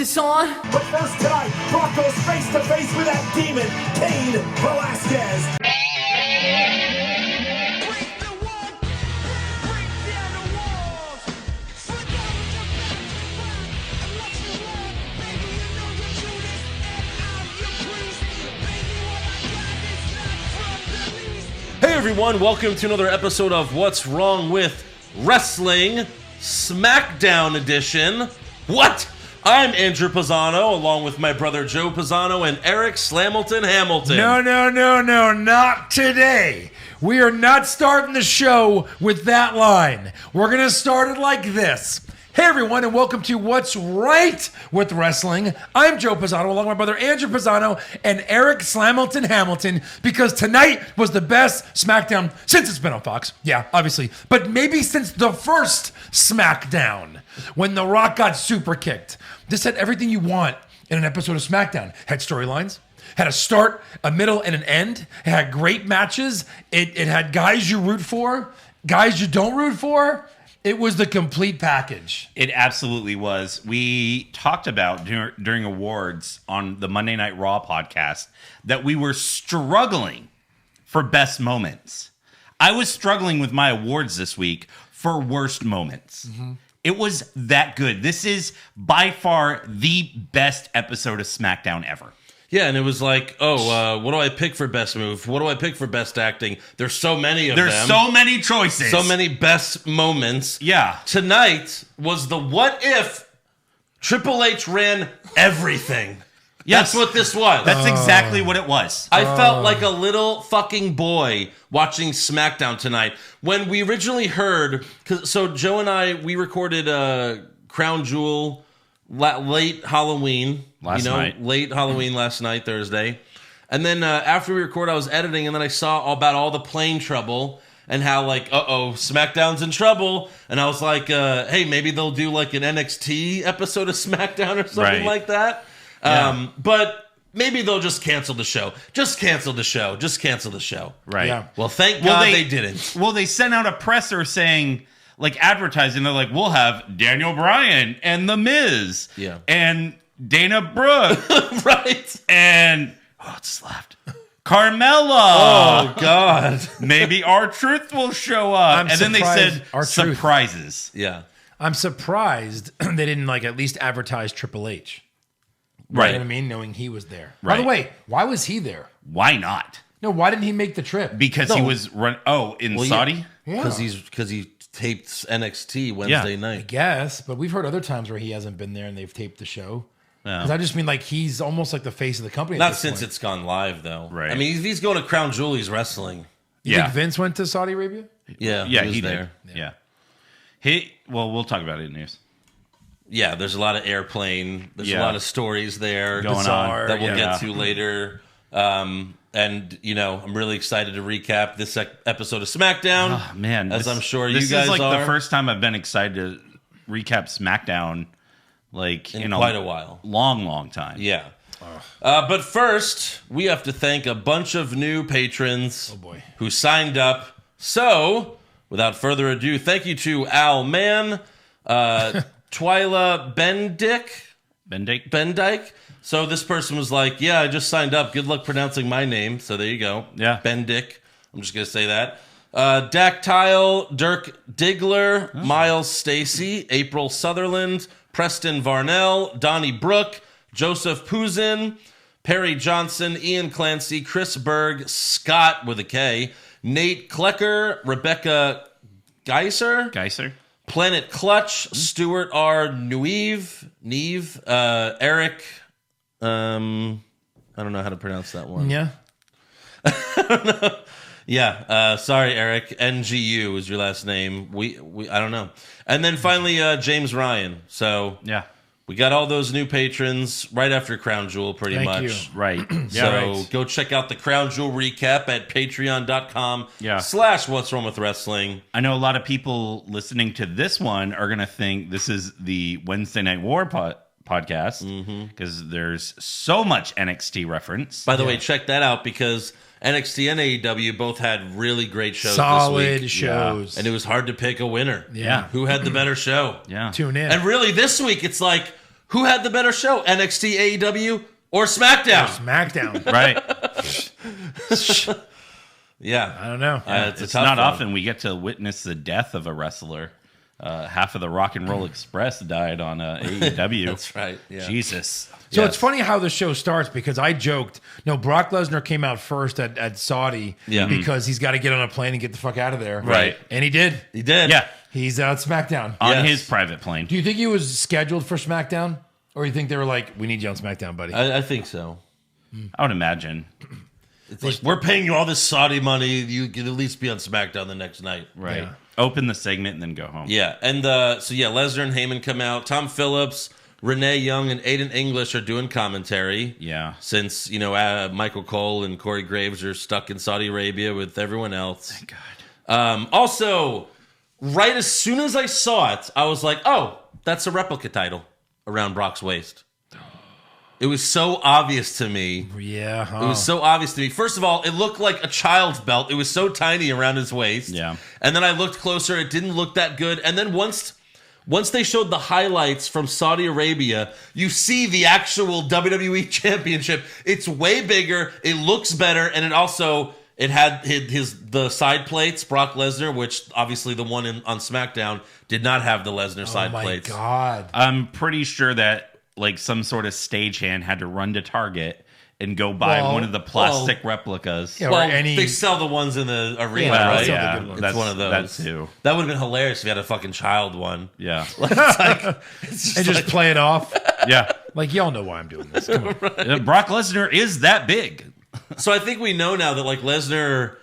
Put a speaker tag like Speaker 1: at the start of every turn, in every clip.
Speaker 1: this on?
Speaker 2: But first tonight, Brock goes face to face with that demon, Cain Velasquez.
Speaker 3: Hey everyone, welcome to another episode of What's Wrong with Wrestling, SmackDown edition. What? I'm Andrew Pisano, along with my brother Joe Pisano and Eric Slamilton Hamilton.
Speaker 4: No, not today. We are not starting the show with that line. We're going to start it like this. Hey everyone, and welcome to What's Right with Wrestling. I'm Joe Pisano, along with my brother Andrew Pisano and Eric Slamilton Hamilton, because tonight was the best SmackDown since it's been on Fox. Yeah, obviously. But maybe since the first SmackDown, when The Rock got super kicked. This had everything you want in an episode of SmackDown. Had storylines, had a start, a middle, and an end. It had great matches. It had guys you root for, guys you don't root for. It was the complete package.
Speaker 5: It absolutely was. We talked about during awards on the Monday Night Raw podcast that we were struggling for best moments. I was struggling with my awards this week for worst moments. Mm-hmm. It was that good. This is by far the best episode of SmackDown ever.
Speaker 3: Yeah, and it was like, what do I pick for best move? What do I pick for best acting? There's so many of them.
Speaker 5: There's so many choices.
Speaker 3: So many best moments.
Speaker 5: Yeah.
Speaker 3: Tonight was the what if Triple H ran everything.
Speaker 5: Yes.
Speaker 3: That's what this was.
Speaker 5: That's exactly what it was.
Speaker 3: I felt like a little fucking boy watching SmackDown tonight. When we originally heard, so Joe and I, we recorded Crown Jewel late Halloween. Late Halloween last night, Thursday. And then after we record, I was editing, and then I saw about all the plane trouble and how, like, SmackDown's in trouble. And I was like, hey, maybe they'll do, like, an NXT episode of SmackDown or something like that. Yeah. But maybe they'll just cancel the show. Just cancel the show.
Speaker 5: Right.
Speaker 4: Yeah.
Speaker 3: Well, thank God they didn't.
Speaker 5: Well, they sent out a presser saying, like, advertising. They're like, we'll have Daniel Bryan and The Miz.
Speaker 3: Yeah.
Speaker 5: And Dana Brooke.
Speaker 3: Right.
Speaker 5: And, it's left. Carmella.
Speaker 3: Oh, God.
Speaker 5: Maybe R-Truth will show up. And then they said
Speaker 4: R-Truth.
Speaker 5: surprises.
Speaker 3: Yeah.
Speaker 4: I'm surprised they didn't like at least advertise Triple H.
Speaker 5: Right.
Speaker 4: You know what I mean? Knowing he was there.
Speaker 5: Right.
Speaker 4: By the way, why was he there?
Speaker 5: Why not?
Speaker 4: No, why didn't he make the trip?
Speaker 5: Because he was Saudi?
Speaker 4: Yeah.
Speaker 3: Because he taped NXT Wednesday
Speaker 4: I
Speaker 3: night.
Speaker 4: guess, but we've heard other times where he hasn't been there and they've taped the show.
Speaker 5: Yeah.
Speaker 4: Because I just mean like he's almost like the face of the company.
Speaker 3: Not since it's gone live, though.
Speaker 5: Right.
Speaker 3: I mean, if he's going to Crown Jewel, he's wrestling.
Speaker 4: You think Vince went to Saudi Arabia?
Speaker 3: Yeah,
Speaker 5: He
Speaker 3: there.
Speaker 5: did. Yeah. We'll talk about it in news.
Speaker 3: Yeah, there's a lot of airplane. There's a lot of stories there
Speaker 5: Going on.
Speaker 3: that we'll get to later. And, I'm really excited to recap this episode of SmackDown.
Speaker 5: Oh, man.
Speaker 3: I'm sure you guys are.
Speaker 5: This is like the first time I've been excited to recap SmackDown
Speaker 3: in quite a while.
Speaker 5: Long time.
Speaker 3: Yeah. But first, we have to thank a bunch of new patrons who signed up. So, without further ado, thank you to Al Mann, Twyla Bendyke. So this person was like, yeah, I just signed up. Good luck pronouncing my name. So there you go.
Speaker 5: Yeah.
Speaker 3: Bendyk. I'm just going to say that. Dactyle, Dirk Diggler, Miles Stacy, April Sutherland, Preston Varnell, Donnie Brooke, Joseph Puzin, Perry Johnson, Ian Clancy, Chris Berg, Scott with a K, Nate Klecker, Rebecca Geiser, Planet Clutch, Stuart R. Neve, Eric, I don't know how to pronounce that one.
Speaker 4: Yeah.
Speaker 3: I don't know. Yeah, sorry, Eric. NGU is your last name. We I don't know. And then finally, James Ryan. So
Speaker 5: yeah,
Speaker 3: we got all those new patrons right after Crown Jewel, pretty much.
Speaker 4: You.
Speaker 5: Right.
Speaker 3: So go check out the Crown Jewel recap at patreon.com/What's Wrong with Wrestling.
Speaker 5: I know a lot of people listening to this one are going to think this is the Wednesday Night War podcast because there's so much NXT reference.
Speaker 3: By the way, check that out because NXT and AEW both had really great shows
Speaker 4: Solid
Speaker 3: this week.
Speaker 4: shows.
Speaker 3: Yeah. And it was hard to pick a winner.
Speaker 4: Yeah.
Speaker 3: Who had the better show?
Speaker 5: Yeah.
Speaker 4: Tune in.
Speaker 3: And really this week it's like, who had the better show, NXT, AEW, or SmackDown?
Speaker 4: SmackDown.
Speaker 5: Right.
Speaker 3: Yeah.
Speaker 4: I don't know.
Speaker 5: It's not often we get to witness the death of a wrestler. Half of the Rock and Roll Express died on AEW.
Speaker 3: That's right. Yeah.
Speaker 5: Jesus.
Speaker 4: So it's funny how the show starts because I joked, no, Brock Lesnar came out first at Saudi because he's got to get on a plane and get the fuck out of there.
Speaker 5: Right.
Speaker 4: And he did.
Speaker 3: He did.
Speaker 5: Yeah.
Speaker 4: He's out SmackDown.
Speaker 5: On his private plane.
Speaker 4: Do you think he was scheduled for SmackDown? Or you think they were like, we need you on SmackDown, buddy?
Speaker 3: I think so.
Speaker 5: I would imagine.
Speaker 3: It's like, we're paying you all this Saudi money. You can at least be on SmackDown the next night.
Speaker 5: Right.
Speaker 4: Yeah.
Speaker 5: Open the segment and then go home.
Speaker 3: Yeah. And Lesnar and Heyman come out. Tom Phillips, Renee Young, and Aiden English are doing commentary.
Speaker 5: Yeah.
Speaker 3: Since, Michael Cole and Corey Graves are stuck in Saudi Arabia with everyone else.
Speaker 5: Thank God.
Speaker 3: Also, right as soon as I saw it, I was like, oh, that's a replica title around Brock's waist. It was so obvious to me.
Speaker 4: Yeah. Huh.
Speaker 3: It was so obvious to me. First of all, it looked like a child's belt. It was so tiny around his waist.
Speaker 5: Yeah.
Speaker 3: And then I looked closer. It didn't look that good. And then once they showed the highlights from Saudi Arabia, you see the actual WWE Championship. It's way bigger. It looks better. And it had the side plates, Brock Lesnar, which obviously the one on SmackDown did not have the Lesnar side plates.
Speaker 4: Oh, my God.
Speaker 5: I'm pretty sure that some sort of stagehand had to run to Target and go buy one of the plastic replicas.
Speaker 4: Yeah,
Speaker 3: Well,
Speaker 4: or any.
Speaker 3: they sell the ones in the arena,
Speaker 4: Yeah,
Speaker 3: right?
Speaker 4: they sell the good ones.
Speaker 3: It's one of those.
Speaker 5: That too.
Speaker 3: That would have been hilarious if you had a fucking child one.
Speaker 5: Yeah.
Speaker 4: and just play it off.
Speaker 5: Yeah.
Speaker 4: Like, y'all know why I'm doing this. Come on.
Speaker 5: Brock Lesnar is that big.
Speaker 3: So I think we know now that Lesnar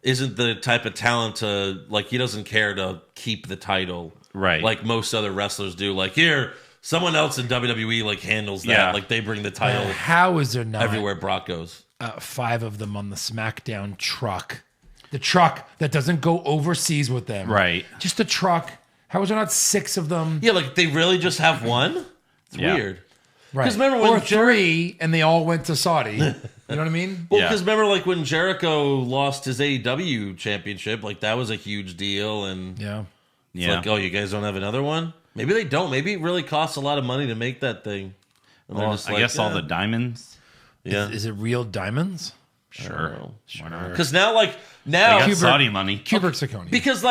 Speaker 3: isn't the type of talent to he doesn't care to keep the title,
Speaker 5: Right.
Speaker 3: Like most other wrestlers do. Here, someone else in WWE handles that.
Speaker 5: Yeah.
Speaker 3: They bring the title
Speaker 4: How is there not
Speaker 3: everywhere Brock goes.
Speaker 4: 5 of them on the SmackDown truck? The truck that doesn't go overseas with them.
Speaker 5: Right.
Speaker 4: Just the truck. How is there not 6 of them?
Speaker 3: Yeah, they really just have one. It's
Speaker 5: Yeah.
Speaker 3: weird.
Speaker 4: Right.
Speaker 3: 'Cause remember when
Speaker 4: or 3 and they all went to Saudi. You know what I mean?
Speaker 3: Well,
Speaker 5: Yeah.
Speaker 3: because remember, when Jericho lost his AEW championship, that was a huge deal, and
Speaker 4: Yeah.
Speaker 3: it's
Speaker 5: Yeah.
Speaker 3: oh, you guys don't have another one? Maybe they don't. Maybe it really costs a lot of money to make that thing. And they're
Speaker 5: Well,
Speaker 3: just
Speaker 5: I guess all the diamonds.
Speaker 3: yeah.
Speaker 4: Is it real diamonds?
Speaker 5: Sure. Why not?
Speaker 3: Because now,
Speaker 5: They got
Speaker 4: Kubrick-
Speaker 5: Saudi money.
Speaker 4: Kubrick Zirconia.
Speaker 3: because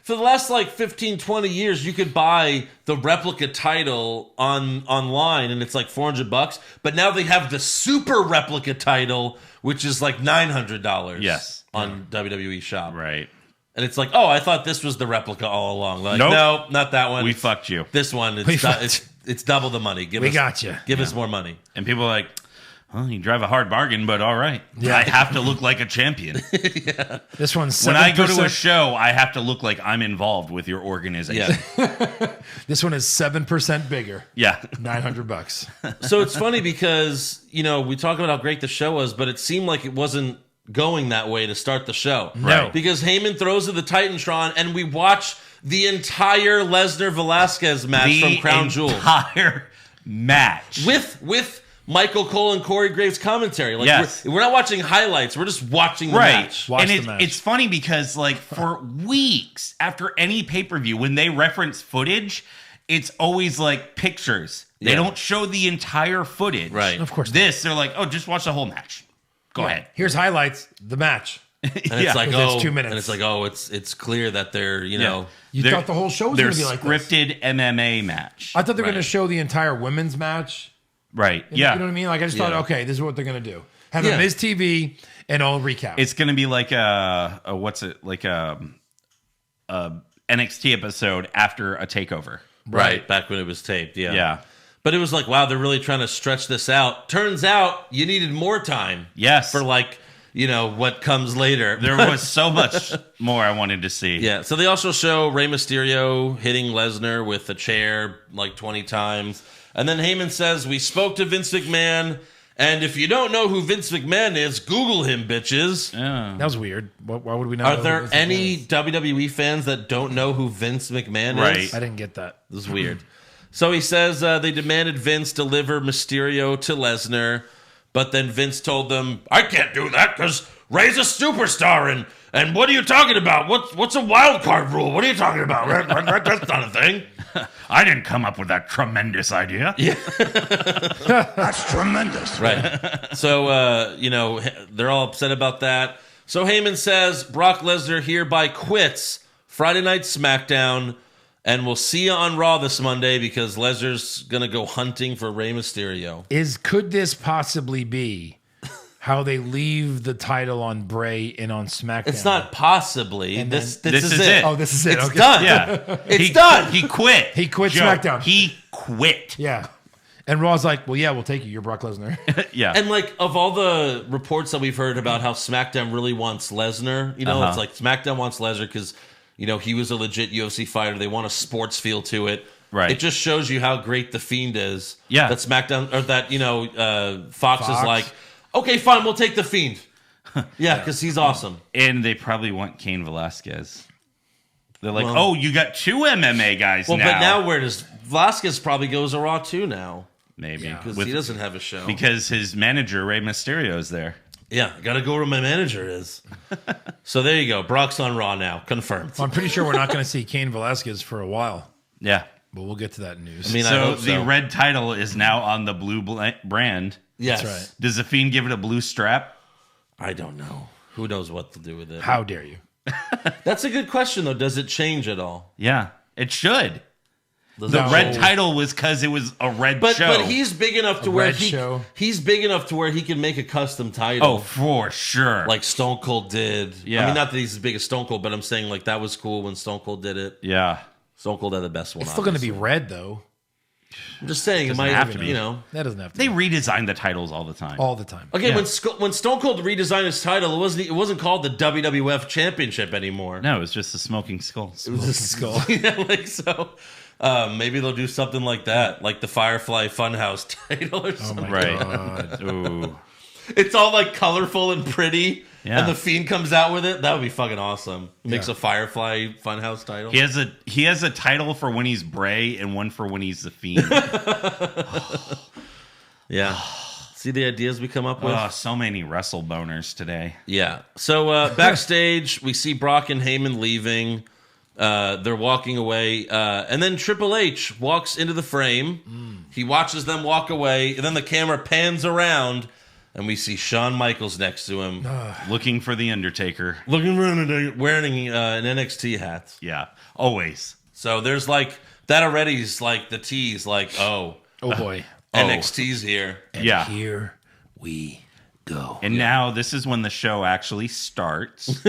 Speaker 3: for the last 15, 20 years, you could buy the replica title online, and it's $400. But now they have the super replica title, which is $900.
Speaker 5: Yes.
Speaker 3: on WWE Shop.
Speaker 5: Right.
Speaker 3: And it's oh, I thought this was the replica all along.
Speaker 5: Nope.
Speaker 3: No, not that one.
Speaker 5: We fucked you.
Speaker 3: This one,
Speaker 4: We
Speaker 3: it's
Speaker 4: fucked
Speaker 3: it's double the money.
Speaker 4: We got you.
Speaker 3: Give us more money.
Speaker 5: And people are like, well, you drive a hard bargain, but all right.
Speaker 4: Yeah.
Speaker 5: I have to look like a champion.
Speaker 4: This one's 7%.
Speaker 5: When I go to a show, I have to look like I'm involved with your organization.
Speaker 3: Yeah.
Speaker 4: This one is 7% bigger.
Speaker 5: Yeah.
Speaker 4: $900.
Speaker 3: So it's funny because we talk about how great the show was, but it seemed like it wasn't going that way to start the show.
Speaker 4: No.
Speaker 3: Because Heyman throws to the Titantron, and we watch the entire Lesnar Velasquez match from Crown Jewel
Speaker 5: entire match.
Speaker 3: with Michael Cole and Corey Graves commentary.
Speaker 5: Yes.
Speaker 3: we're not watching highlights. We're just watching the
Speaker 5: Right.
Speaker 3: match.
Speaker 4: Watch
Speaker 5: And
Speaker 4: the match.
Speaker 5: it's funny because for weeks after any pay-per-view, when they reference footage, it's always pictures. They
Speaker 3: Yeah.
Speaker 5: don't show the entire footage.
Speaker 3: Right.
Speaker 4: Of course not.
Speaker 5: They're like, oh, just watch the whole match. Go ahead.
Speaker 4: Here's highlights. The match.
Speaker 3: And it's
Speaker 4: Within 2 minutes.
Speaker 3: And it's it's clear that they're
Speaker 4: You
Speaker 5: They're-
Speaker 4: thought the whole show was
Speaker 5: Their
Speaker 4: going to be like this.
Speaker 5: scripted MMA match.
Speaker 4: I thought they were going to
Speaker 3: Right.
Speaker 4: show the entire women's match.
Speaker 5: Right.
Speaker 4: You
Speaker 5: Yeah.
Speaker 4: know what I mean? I just thought,
Speaker 3: Yeah.
Speaker 4: okay, this is what they're going to do. Have
Speaker 3: Yeah.
Speaker 4: a Miz TV and all recap.
Speaker 5: It's going to be like a what's it? Like a NXT episode after a takeover.
Speaker 3: right back when it was taped. Yeah.
Speaker 5: Yeah.
Speaker 3: But it was wow, they're really trying to stretch this out. Turns out you needed more time.
Speaker 5: Yes.
Speaker 3: For what comes later.
Speaker 5: There was so much more I wanted to see.
Speaker 3: Yeah. So they also show Rey Mysterio hitting Lesnar with a chair 20 times. And then Heyman says, we spoke to Vince McMahon, and if you don't know who Vince McMahon is, Google him, bitches.
Speaker 5: Yeah.
Speaker 4: that was weird. Why would we not
Speaker 3: Are
Speaker 4: know
Speaker 3: there
Speaker 4: who Vince
Speaker 3: any
Speaker 4: McMahon is?
Speaker 3: WWE fans that don't know who Vince McMahon
Speaker 5: Right.
Speaker 3: is?
Speaker 4: I didn't get that.
Speaker 3: This is weird. So he says they demanded Vince deliver Mysterio to Lesnar, but then Vince told them, I can't do that because Ray's a superstar, and what are you talking about? What's a wild card rule? What are you talking about? That's not a thing.
Speaker 5: I didn't come up with that tremendous idea.
Speaker 3: Yeah.
Speaker 2: That's tremendous.
Speaker 3: Right. So, they're all upset about that. So Heyman says Brock Lesnar hereby quits Friday Night SmackDown, and we'll see you on Raw this Monday because Lesnar's going to go hunting for Rey Mysterio.
Speaker 4: Could this possibly be how they leave the title on Bray and on SmackDown?
Speaker 3: It's not possibly.
Speaker 4: And
Speaker 3: This
Speaker 4: then-
Speaker 3: is it.
Speaker 4: Oh, this is it.
Speaker 3: It's
Speaker 4: Okay.
Speaker 3: done.
Speaker 5: Yeah.
Speaker 3: It's done.
Speaker 5: He quit.
Speaker 4: He quit
Speaker 5: Joe,
Speaker 4: SmackDown.
Speaker 5: He quit.
Speaker 4: Yeah. And Raw's like, well, yeah, we'll take you. You're Brock Lesnar.
Speaker 5: Yeah.
Speaker 3: And of all the reports that we've heard about how SmackDown really wants Lesnar, it's like SmackDown wants Lesnar because, he was a legit UFC fighter. They want a sports feel to it.
Speaker 5: Right.
Speaker 3: It just shows you how great the Fiend is.
Speaker 5: Yeah.
Speaker 3: That SmackDown, or that, Fox is
Speaker 4: Fox.
Speaker 3: like, okay, fine, we'll take the Fiend. Yeah, because he's awesome.
Speaker 5: And they probably want Cain Velasquez. They're like, oh, you got two MMA guys
Speaker 3: Well,
Speaker 5: now.
Speaker 3: but now where does Velasquez probably goes to Raw too now?
Speaker 5: Maybe.
Speaker 3: Because he doesn't have a show.
Speaker 5: Because his manager, Rey Mysterio, is there.
Speaker 3: Yeah, got to go where my manager is. So there you go. Brock's on Raw now. Confirmed.
Speaker 4: Well, I'm pretty sure we're not going to see Cain Velasquez for a while,
Speaker 5: Yeah.
Speaker 4: but we'll get to that news.
Speaker 3: I mean, I
Speaker 5: So
Speaker 3: hope
Speaker 5: the red title is now on the blue brand.
Speaker 3: Yes.
Speaker 4: That's right.
Speaker 5: Does the Fiend give it a blue strap?
Speaker 3: I don't know. Who knows what to do with it?
Speaker 4: How dare you?
Speaker 3: That's a good question, though. Does it change at all?
Speaker 5: Yeah, it should.
Speaker 3: Does
Speaker 5: The
Speaker 3: it
Speaker 5: red
Speaker 3: change?
Speaker 5: title was because it was a red
Speaker 3: But
Speaker 5: show.
Speaker 3: but he's big enough to where
Speaker 4: red show.
Speaker 3: he's big enough to where he can make a custom title.
Speaker 5: Oh, for sure.
Speaker 3: Like Stone Cold did.
Speaker 5: Yeah.
Speaker 3: I mean, not that he's as big as Stone Cold, but I'm saying that was cool when Stone Cold did it.
Speaker 5: yeah.
Speaker 3: Stone Cold had the best one.
Speaker 4: It's still going to be
Speaker 3: obviously.
Speaker 4: red, though.
Speaker 3: I'm just saying it might
Speaker 5: have to be.
Speaker 4: That doesn't have to
Speaker 5: They
Speaker 4: be.
Speaker 5: redesign the titles all the time.
Speaker 4: All the time.
Speaker 3: Okay,
Speaker 5: Yeah.
Speaker 3: when Stone Cold redesigned his title, it wasn't called the WWF Championship anymore.
Speaker 5: No, it's just a smoking skull.
Speaker 3: It was just skull. Maybe they'll do something like that, like the Firefly Funhouse title or something.
Speaker 5: Right. Ooh.
Speaker 3: It's all colorful and pretty,
Speaker 5: Yeah.
Speaker 3: and the Fiend comes out with it. That would be fucking awesome. Makes
Speaker 4: Yeah.
Speaker 3: a Firefly Funhouse title.
Speaker 5: He has a title for when he's Bray and one for when he's the Fiend.
Speaker 3: Yeah. See the ideas we come up with?
Speaker 5: Oh, so many wrestle boners today.
Speaker 3: Yeah. So backstage, we see Brock and Heyman leaving. They're walking away. And then Triple H walks into the frame. He watches them walk away. And then the camera pans around. And we see Shawn Michaels next to him.
Speaker 5: Looking for the Undertaker.
Speaker 3: Looking around, wearing an NXT hat.
Speaker 5: Yeah, always.
Speaker 3: So there's that already's the tease.
Speaker 4: Oh, boy.
Speaker 3: NXT's here.
Speaker 5: Yeah.
Speaker 4: Here we go.
Speaker 5: And now this is when the show actually starts.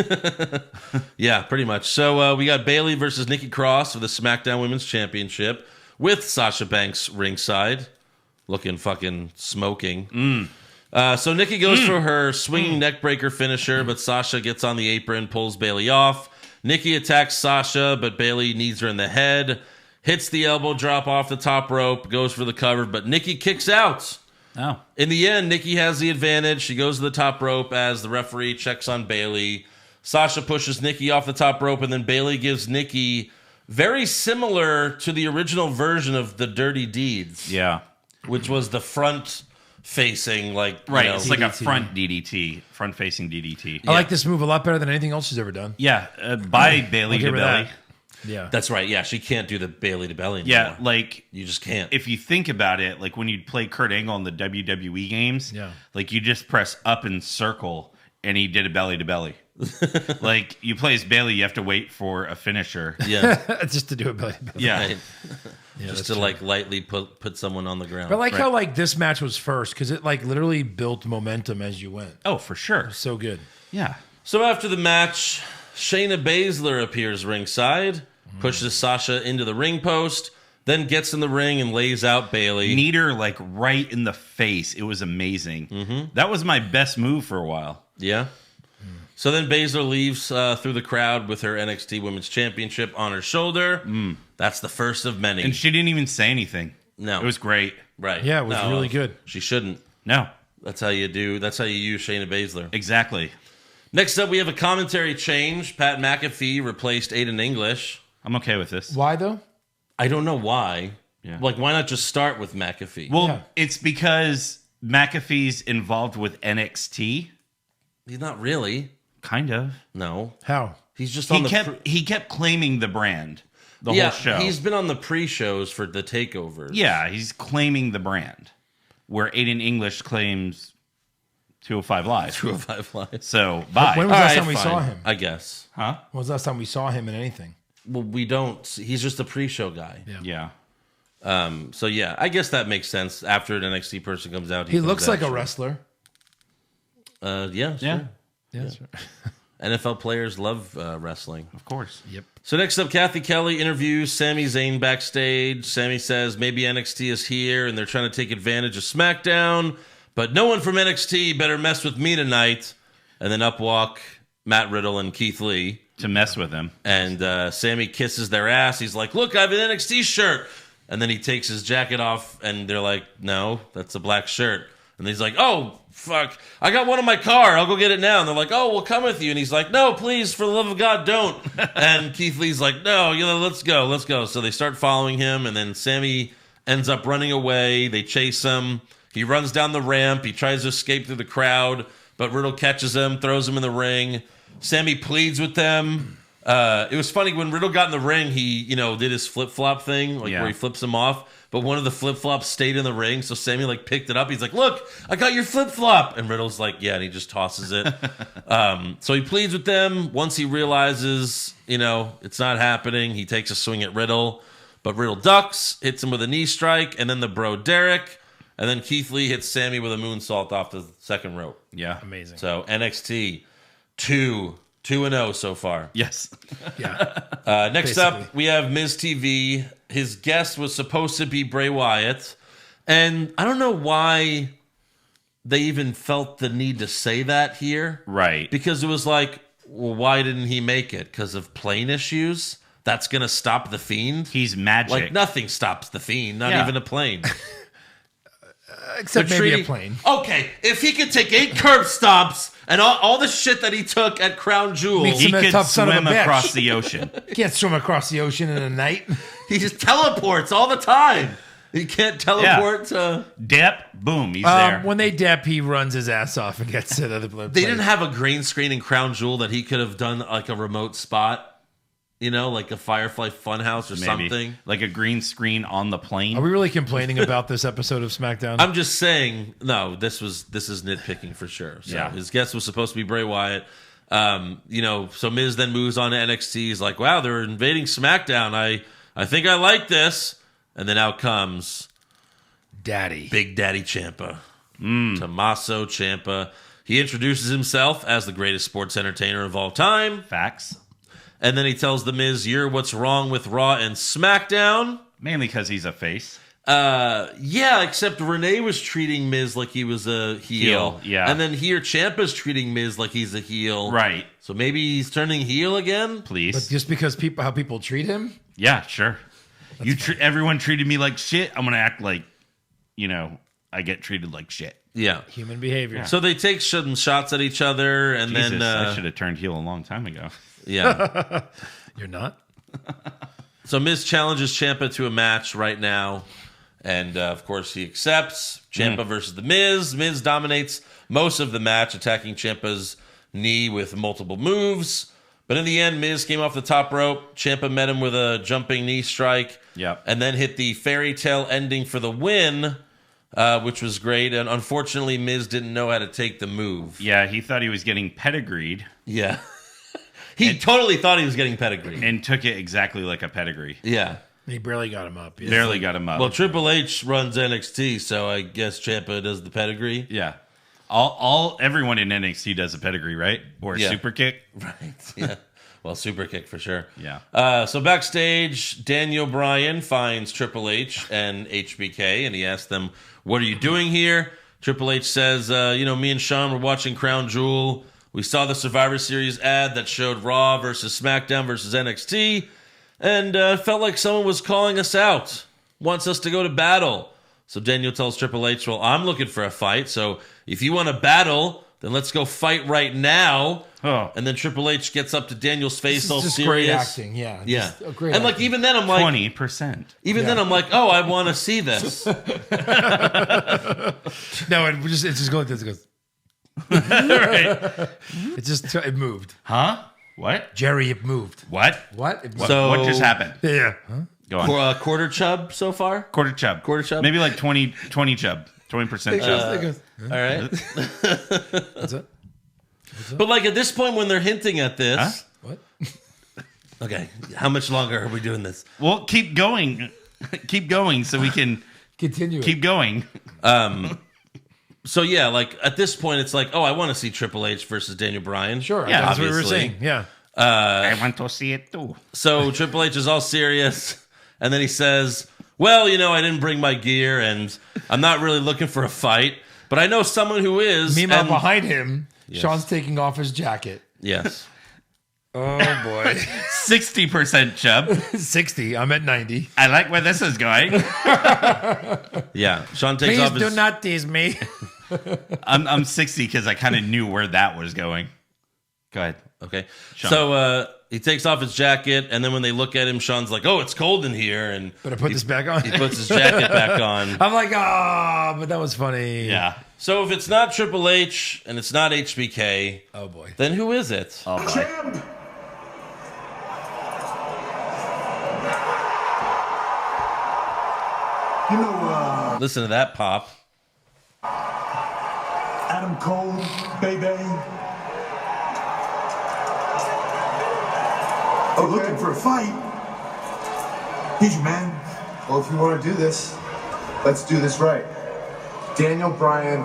Speaker 3: Yeah, pretty much. So we got Bayley versus Nikki Cross for the SmackDown Women's Championship with Sasha Banks ringside, looking fucking smoking. So Nikki goes for her swinging neckbreaker finisher, but Sasha gets on the apron, pulls Bayley off. Nikki attacks Sasha, but Bayley knees her in the head, hits the elbow drop off the top rope, goes for the cover, but Nikki kicks out.
Speaker 5: Oh.
Speaker 3: In the end, Nikki has the advantage. She goes to the top rope as the referee checks on Bayley. Sasha pushes Nikki off the top rope, and then Bayley gives Nikki very similar to the original version of the Dirty Deeds,
Speaker 5: Yeah.
Speaker 3: which was the front facing,
Speaker 5: Right. It's like a front DDT, front facing DDT.
Speaker 4: I like this move a lot better than anything else she's ever done.
Speaker 5: Yeah. By Bailey
Speaker 4: I'll
Speaker 5: to
Speaker 4: give her
Speaker 5: belly.
Speaker 4: that. Yeah.
Speaker 3: That's right. Yeah, she can't do the Bayley to belly anymore.
Speaker 5: Yeah. Like,
Speaker 3: You just can't.
Speaker 5: if you think about it, like when you play Kurt Angle in the WWE games,
Speaker 4: Yeah.
Speaker 5: like you just press up and circle and he did a belly to belly. Like you play as Bailey, you have to wait for a finisher.
Speaker 3: Yeah.
Speaker 4: Just to do it. But
Speaker 5: Yeah.
Speaker 3: Right.
Speaker 4: yeah,
Speaker 3: Just
Speaker 4: that's
Speaker 3: to
Speaker 4: true.
Speaker 3: lightly put someone on the ground.
Speaker 4: But I like how this match was first because it literally built momentum as you went.
Speaker 5: Oh, for sure.
Speaker 4: So good.
Speaker 5: Yeah.
Speaker 3: So after the match, Shayna Baszler appears ringside, pushes Sasha into the ring post, then gets in the ring and lays out Bayley.
Speaker 5: Need her like right in the face. It was amazing. Mm-hmm. That was my best move for a while.
Speaker 3: Yeah. So then Baszler leaves through the crowd with her NXT Women's Championship on her shoulder. That's the first of many.
Speaker 5: And she didn't even say anything.
Speaker 3: No.
Speaker 5: It was great.
Speaker 3: right.
Speaker 4: Yeah, it was really good.
Speaker 3: She shouldn't.
Speaker 5: No,
Speaker 3: That's how you do. That's how you use Shayna Baszler.
Speaker 5: exactly.
Speaker 3: Next up, we have a commentary change. Pat McAfee replaced Aiden English.
Speaker 5: I'm okay with this.
Speaker 4: Why though?
Speaker 3: I don't know why.
Speaker 5: Yeah.
Speaker 3: Like, why not just start with McAfee?
Speaker 5: Well,
Speaker 4: Yeah.
Speaker 5: it's because McAfee's involved with NXT.
Speaker 3: He's not really.
Speaker 5: Kind of.
Speaker 3: No.
Speaker 4: How?
Speaker 3: He's just on
Speaker 5: He kept claiming the brand the whole show.
Speaker 3: He's been on the pre-shows for the takeovers.
Speaker 5: Yeah, he's claiming the brand. Where Aiden English claims 205 Live.
Speaker 3: 205 Live.
Speaker 5: So, bye.
Speaker 4: When was the last time we saw him?
Speaker 3: I guess.
Speaker 5: Huh?
Speaker 4: When was the last time we saw him in anything?
Speaker 3: Well, we don't. He's just a pre-show guy.
Speaker 5: Yeah.
Speaker 3: So yeah, I guess that makes sense. After an NXT person comes out,
Speaker 4: He
Speaker 3: comes
Speaker 4: looks
Speaker 3: out,
Speaker 4: like a
Speaker 3: sure.
Speaker 4: wrestler.
Speaker 3: Yeah,
Speaker 5: Yeah.
Speaker 3: sure.
Speaker 4: Yeah, sure.
Speaker 3: NFL players love wrestling.
Speaker 5: Of course.
Speaker 4: Yep.
Speaker 3: So next up, Kathy Kelly interviews Sami Zayn backstage. Sami says maybe NXT is here and they're trying to take advantage of SmackDown, but no one from NXT better mess with me tonight. And then up walk Matt Riddle and Keith Lee.
Speaker 5: To mess with him.
Speaker 3: And Sammy kisses their ass. He's like, look, I have an NXT shirt. And then he takes his jacket off, and they're like, no, that's a black shirt. And he's like, oh, fuck, I got one in my car. I'll go get it now. And they're like, oh, we'll come with you. And he's like, no, please, for the love of God, don't. And Keith Lee's like, no, let's go. So they start following him, and then Sammy ends up running away. They chase him. He runs down the ramp. He tries to escape through the crowd, but Riddle catches him, throws him in the ring. Sammy pleads with them. It was funny when Riddle got in the ring, he, did his flip-flop thing, where he flips him off, but one of the flip-flops stayed in the ring, so Sammy, picked it up. He's like, look, I got your flip-flop. And Riddle's like, yeah, and he just tosses it. So he pleads with them. Once he realizes, it's not happening, he takes a swing at Riddle, but Riddle ducks, hits him with a knee strike, and then the bro Derek, and then Keith Lee hits Sammy with a moonsault off the second rope.
Speaker 5: Yeah.
Speaker 4: Amazing.
Speaker 3: So NXT, 2-0 so far.
Speaker 5: Yes.
Speaker 4: Yeah.
Speaker 3: Next up, we have Miz TV. His guest was supposed to be Bray Wyatt. And I don't know why they even felt the need to say that here.
Speaker 5: Right.
Speaker 3: Because it was like, well, why didn't he make it? Because of plane issues? That's going to stop the Fiend?
Speaker 5: He's magic.
Speaker 3: Nothing stops the Fiend, not even a plane.
Speaker 4: Except
Speaker 3: They're
Speaker 4: maybe a
Speaker 3: treating-
Speaker 4: plane.
Speaker 3: Okay, if he could take 8 curb stops and all the shit that he took at Crown Jewel,
Speaker 4: Meets
Speaker 5: he
Speaker 4: him a
Speaker 5: could
Speaker 4: tough son of a
Speaker 5: swim
Speaker 4: bitch.
Speaker 5: across the ocean.
Speaker 4: You can't swim across the ocean in a night.
Speaker 3: he just teleports all the time. He can't teleport to...
Speaker 5: Dip, boom, he's there.
Speaker 4: When they dip, he runs his ass off and gets to the other place.
Speaker 3: They didn't have a green screen in Crown Jewel that he could have done a remote spot, like a Firefly Funhouse or something.
Speaker 5: Like a green screen on the plane.
Speaker 4: Are we really complaining about this episode of SmackDown?
Speaker 3: I'm just saying, no, this is nitpicking for sure. So
Speaker 5: Yeah.
Speaker 3: his guest was supposed to be Bray Wyatt. So Miz then moves on to NXT. He's like, wow, they're invading SmackDown. I think I like this. And then out comes
Speaker 4: Daddy.
Speaker 3: Big Daddy Ciampa. Tommaso Ciampa. He introduces himself as the greatest sports entertainer of all time.
Speaker 5: Facts.
Speaker 3: And then he tells The Miz, you're what's wrong with Raw and SmackDown.
Speaker 5: Mainly because he's a face.
Speaker 3: Yeah, except Renee was treating Miz like he was a heel.
Speaker 5: Yeah.
Speaker 3: And then here, Ciampa's treating Miz like he's a heel.
Speaker 5: Right.
Speaker 3: So maybe he's turning heel again?
Speaker 5: Please.
Speaker 4: But just because how people treat him?
Speaker 5: Yeah, sure. Everyone treated me like shit. I'm going to act like, I get treated like shit.
Speaker 3: Yeah.
Speaker 4: Human behavior.
Speaker 3: So they take some shots at each other, and
Speaker 5: Jesus,
Speaker 3: then...
Speaker 5: I should have turned heel a long time ago.
Speaker 3: Yeah.
Speaker 4: You're not?
Speaker 3: So Miz challenges Ciampa to a match right now. And, of course, he accepts. Ciampa versus The Miz. Miz dominates most of the match, attacking Ciampa's knee with multiple moves. But in the end, Miz came off the top rope. Ciampa met him with a jumping knee strike.
Speaker 5: Yep.
Speaker 3: And then hit the fairy tale ending for the win, which was great. And unfortunately, Miz didn't know how to take the move.
Speaker 5: Yeah, he thought he was getting pedigreed
Speaker 3: Yeah. He totally thought he was getting pedigree.
Speaker 5: and took it exactly like a pedigree.
Speaker 3: Yeah.
Speaker 4: He barely got him up. Yeah.
Speaker 5: Barely got him up.
Speaker 3: Well, Triple H runs NXT, so I guess Ciampa does the pedigree.
Speaker 5: Yeah. Everyone in NXT does a pedigree, right? Or a
Speaker 3: Yeah.
Speaker 5: super kick.
Speaker 3: Right. Yeah. Well, super kick for sure.
Speaker 5: Yeah.
Speaker 3: So backstage, Daniel Bryan finds Triple H and HBK, and he asks them, "What are you doing here?" Triple H says, me and Sean were watching Crown Jewel. We saw the Survivor Series ad that showed Raw versus SmackDown versus NXT, and felt like someone was calling us out, wants us to go to battle. So Daniel tells Triple H, well, I'm looking for a fight, so if you want to battle, then let's go fight right now.
Speaker 5: Oh.
Speaker 3: And then Triple H gets up to Daniel's face, all
Speaker 4: just
Speaker 3: serious.
Speaker 4: great acting, yeah.
Speaker 3: Yeah.
Speaker 4: Just a great
Speaker 3: and
Speaker 4: acting.
Speaker 3: even then I'm like
Speaker 5: 20%.
Speaker 3: then I'm like, oh, I want to see this.
Speaker 4: No, it just goes like this. It goes,
Speaker 5: Right.
Speaker 4: It moved.
Speaker 5: Huh? What?
Speaker 4: Jerry, it moved.
Speaker 5: What?
Speaker 4: What? It
Speaker 5: What,
Speaker 3: So-
Speaker 5: what just happened?
Speaker 4: Yeah. Huh?
Speaker 5: Go on.
Speaker 3: Quarter chub so far.
Speaker 5: Quarter chub.
Speaker 3: Quarter chub?
Speaker 5: Maybe like 20 chub. 20% chub.
Speaker 3: All right.
Speaker 4: What's that?
Speaker 3: But like at this point, when they're hinting at this,
Speaker 5: Huh?
Speaker 4: What?
Speaker 3: okay, how much longer are we doing this?
Speaker 5: Well, keep going. Keep going so we can
Speaker 4: Continue.
Speaker 5: keep going.
Speaker 3: So yeah, like at this point, it's like, oh, I want to see Triple H versus Daniel Bryan.
Speaker 4: Sure.
Speaker 5: Yeah,
Speaker 4: That's what we were
Speaker 3: obviously.
Speaker 4: saying. Yeah.
Speaker 5: I want to see it too.
Speaker 3: So Triple H is all serious, and then he says, well, you know, I didn't bring my gear, and I'm not really looking for a fight, but I know someone who is.
Speaker 4: Meanwhile,
Speaker 3: and-
Speaker 4: behind him, Sean's taking off his jacket.
Speaker 3: Yes.
Speaker 4: Oh, boy.
Speaker 5: 60% chub.
Speaker 4: 60. I'm at 90.
Speaker 5: I like where this is going.
Speaker 3: Yeah. Sean takes
Speaker 4: Please
Speaker 3: off his...
Speaker 4: do not tease me.
Speaker 5: I'm 60 because I kind of knew where that was going. Go ahead.
Speaker 3: Okay.
Speaker 5: Sean.
Speaker 3: So he takes off his jacket, and then when they look at him, Sean's like, oh, it's cold in here. And
Speaker 4: Better put this back on.
Speaker 3: he puts his jacket back on.
Speaker 4: I'm like, but that was funny.
Speaker 5: Yeah.
Speaker 3: So if it's not Triple H and it's not HBK,
Speaker 4: Oh, boy.
Speaker 3: then who is it?
Speaker 5: Oh, boy.
Speaker 2: Champ! You know,
Speaker 3: Listen to that pop.
Speaker 2: Adam Cole, baby. Oh, looking for a fight? He's your man.
Speaker 1: Well, if you want to do this, let's do this right. Daniel Bryan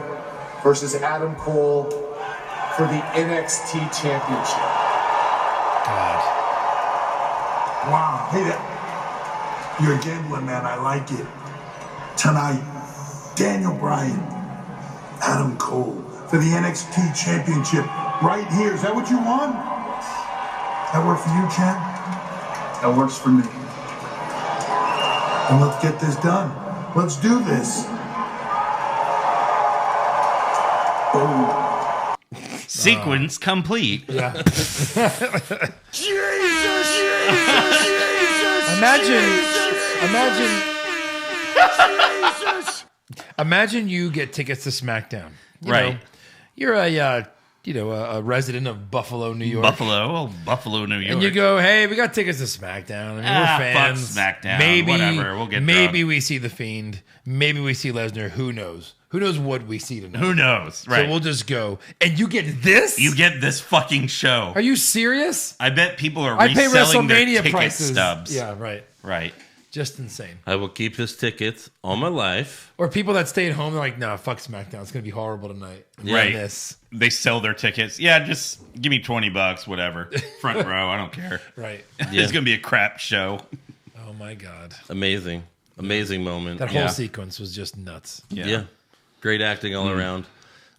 Speaker 1: versus Adam Cole for the NXT Championship.
Speaker 4: God.
Speaker 2: Wow. Hey, you're a gambling man. I like it. Tonight, Daniel Bryan, Adam Cole for the NXT Championship right here. Is that what you want? That work for you, champ?
Speaker 1: That works for me.
Speaker 2: And let's get this done. Let's do this. Boom.
Speaker 5: Sequence complete.
Speaker 4: Yeah.
Speaker 2: Jesus!
Speaker 4: Imagine you get tickets to SmackDown. You
Speaker 5: Right.
Speaker 4: know, you're a resident of Buffalo, New York.
Speaker 5: Buffalo, New York.
Speaker 4: And you go, hey, we got tickets to SmackDown. I mean, we're
Speaker 5: fuck
Speaker 4: fans.
Speaker 5: SmackDown. Whatever. We'll get
Speaker 4: maybe
Speaker 5: drunk.
Speaker 4: we see The Fiend. Maybe we see Lesnar. Who knows? Who knows what we see tonight?
Speaker 5: Who knows? Right.
Speaker 4: So we'll just go. And you get this?
Speaker 5: You get this fucking show.
Speaker 4: Are you serious?
Speaker 5: I bet people are
Speaker 4: I pay
Speaker 5: reselling their
Speaker 4: WrestleMania
Speaker 5: ticket
Speaker 4: prices.
Speaker 5: stubs.
Speaker 4: Yeah, right.
Speaker 5: Right.
Speaker 4: Just insane.
Speaker 3: I will keep this ticket all my life.
Speaker 4: Or people that stay at home, they're like, nah, fuck SmackDown. It's going to be horrible tonight.
Speaker 5: Right.
Speaker 4: This.
Speaker 5: They sell their tickets. Yeah, just give me $20, whatever. Front row, I don't care.
Speaker 4: Right.
Speaker 5: It's gonna be a crap show.
Speaker 4: Oh, my God.
Speaker 3: Amazing. Amazing moment.
Speaker 4: That whole
Speaker 5: Yeah.
Speaker 4: sequence was just nuts.
Speaker 3: Yeah. Great acting all around.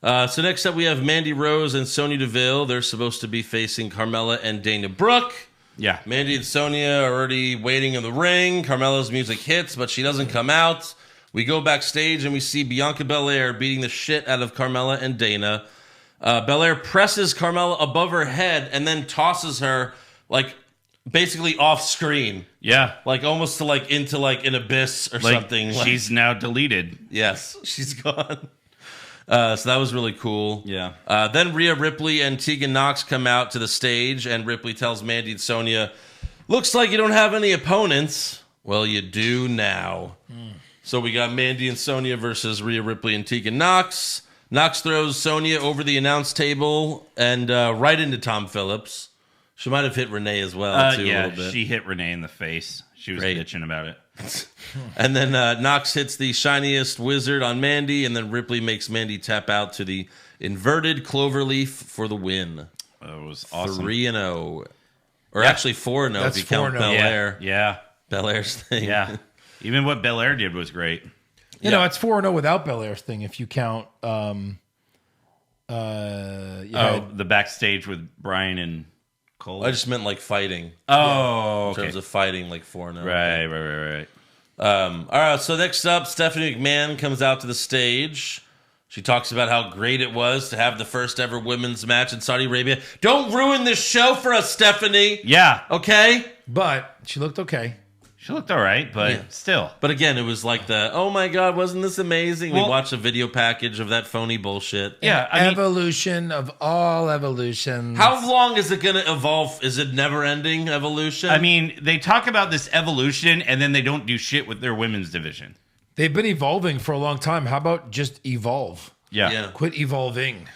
Speaker 3: So next up, we have Mandy Rose and Sonya Deville. They're supposed to be facing Carmella and Dana Brooke.
Speaker 5: Yeah.
Speaker 3: Mandy and Sonya are already waiting in the ring. Carmella's music hits, but she doesn't come out. We go backstage and we see Bianca Belair beating the shit out of Carmella and Dana. Belair presses Carmella above her head and then tosses her, like, basically off screen.
Speaker 5: Yeah.
Speaker 3: Like, almost to, like, into, like, an abyss or
Speaker 5: Like,
Speaker 3: something. Like,
Speaker 5: she's now deleted.
Speaker 3: yes, she's gone. So that was really cool.
Speaker 5: Yeah.
Speaker 3: Then Rhea Ripley and Tegan Knox come out to the stage, and Ripley tells Mandy and Sonya, looks like you don't have any opponents. Well, you do now. So we got Mandy and Sonya versus Rhea Ripley and Tegan Knox. Knox throws Sonya over the announce table and right into Tom Phillips. She might have hit Renee as well, too, a
Speaker 5: Yeah,
Speaker 3: little bit.
Speaker 5: she hit Renee in the face. She was
Speaker 3: Great.
Speaker 5: bitching about it.
Speaker 3: And then Knox hits the shiniest wizard on Mandy, and then Ripley makes Mandy tap out to the inverted cloverleaf for the win.
Speaker 5: It was awesome.
Speaker 3: 3-0. Or actually 4-0
Speaker 4: That's
Speaker 3: if you count
Speaker 4: 4-0.
Speaker 3: Belair.
Speaker 5: Yeah.
Speaker 3: Belair's thing.
Speaker 5: Yeah. Even what Belair did was great.
Speaker 4: You know, it's 4-0 without Belair's thing if you count.
Speaker 5: The backstage with Brian and Cole.
Speaker 3: I just meant like fighting.
Speaker 5: Oh,
Speaker 3: In
Speaker 5: okay.
Speaker 3: terms of fighting, like 4-0.
Speaker 5: Right.
Speaker 3: All right, so next up, Stephanie McMahon comes out to the stage. She talks about how great it was to have the first ever women's match in Saudi Arabia. Don't ruin this show for us, Stephanie.
Speaker 5: Yeah.
Speaker 3: Okay?
Speaker 4: But she looked okay.
Speaker 5: She looked all right, but still.
Speaker 3: But again, it was like oh my God, wasn't this amazing?
Speaker 5: Well,
Speaker 3: we watched a video package of that phony bullshit.
Speaker 5: Yeah, I mean,
Speaker 4: Evolution of all evolutions.
Speaker 3: How long is it going to evolve? Is it never-ending evolution?
Speaker 5: I mean, they talk about this evolution, and then they don't do shit with their women's division.
Speaker 4: They've been evolving for a long time. How about just evolve?
Speaker 5: Yeah.
Speaker 4: Quit evolving.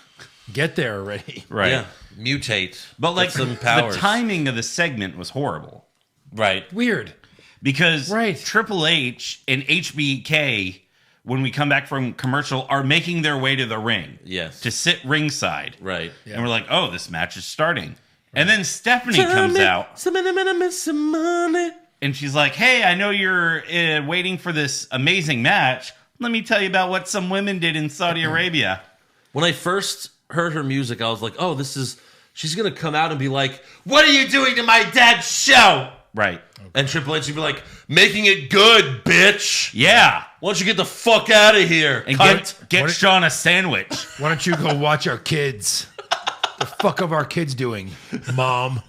Speaker 4: Get there already.
Speaker 5: Right.
Speaker 3: Yeah. Mutate.
Speaker 5: But like
Speaker 3: Get some
Speaker 5: the
Speaker 3: powers.
Speaker 5: timing of the segment was horrible.
Speaker 3: Right.
Speaker 4: Weird.
Speaker 5: Because
Speaker 4: Right.
Speaker 5: Triple H and HBK, when we come back from commercial, are making their way to the ring.
Speaker 3: Yes.
Speaker 5: To sit ringside.
Speaker 3: Right.
Speaker 5: And we're like, oh, this match is starting. And then Stephanie comes out. And she's like, hey, I know you're waiting for this amazing match. Let me tell you about what some women did in Saudi Arabia.
Speaker 3: When I first heard her music, I was like, oh, she's going to come out and be like, what are you doing to my dad's show?
Speaker 5: Right.
Speaker 3: And Triple H would be like, making it good, bitch.
Speaker 5: Yeah.
Speaker 3: Why don't you get the fuck out of here?
Speaker 5: And
Speaker 3: cunt?
Speaker 5: get Sean a sandwich.
Speaker 4: Why don't you go watch our kids? The fuck are our kids doing, Mom?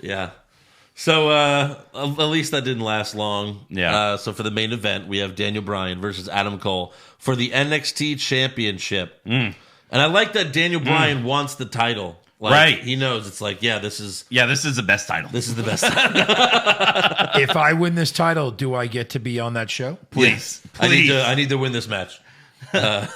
Speaker 3: Yeah. So at least that didn't last long.
Speaker 5: Yeah.
Speaker 3: So for the main event, we have Daniel Bryan versus Adam Cole for the NXT Championship. And I like that Daniel Bryan wants the title. Like,
Speaker 5: right.
Speaker 3: He knows it's like, this is
Speaker 5: the best title.
Speaker 3: This is the best title.
Speaker 4: If I win this title, do I get to be on that show?
Speaker 5: Please.
Speaker 3: I need to win this match. So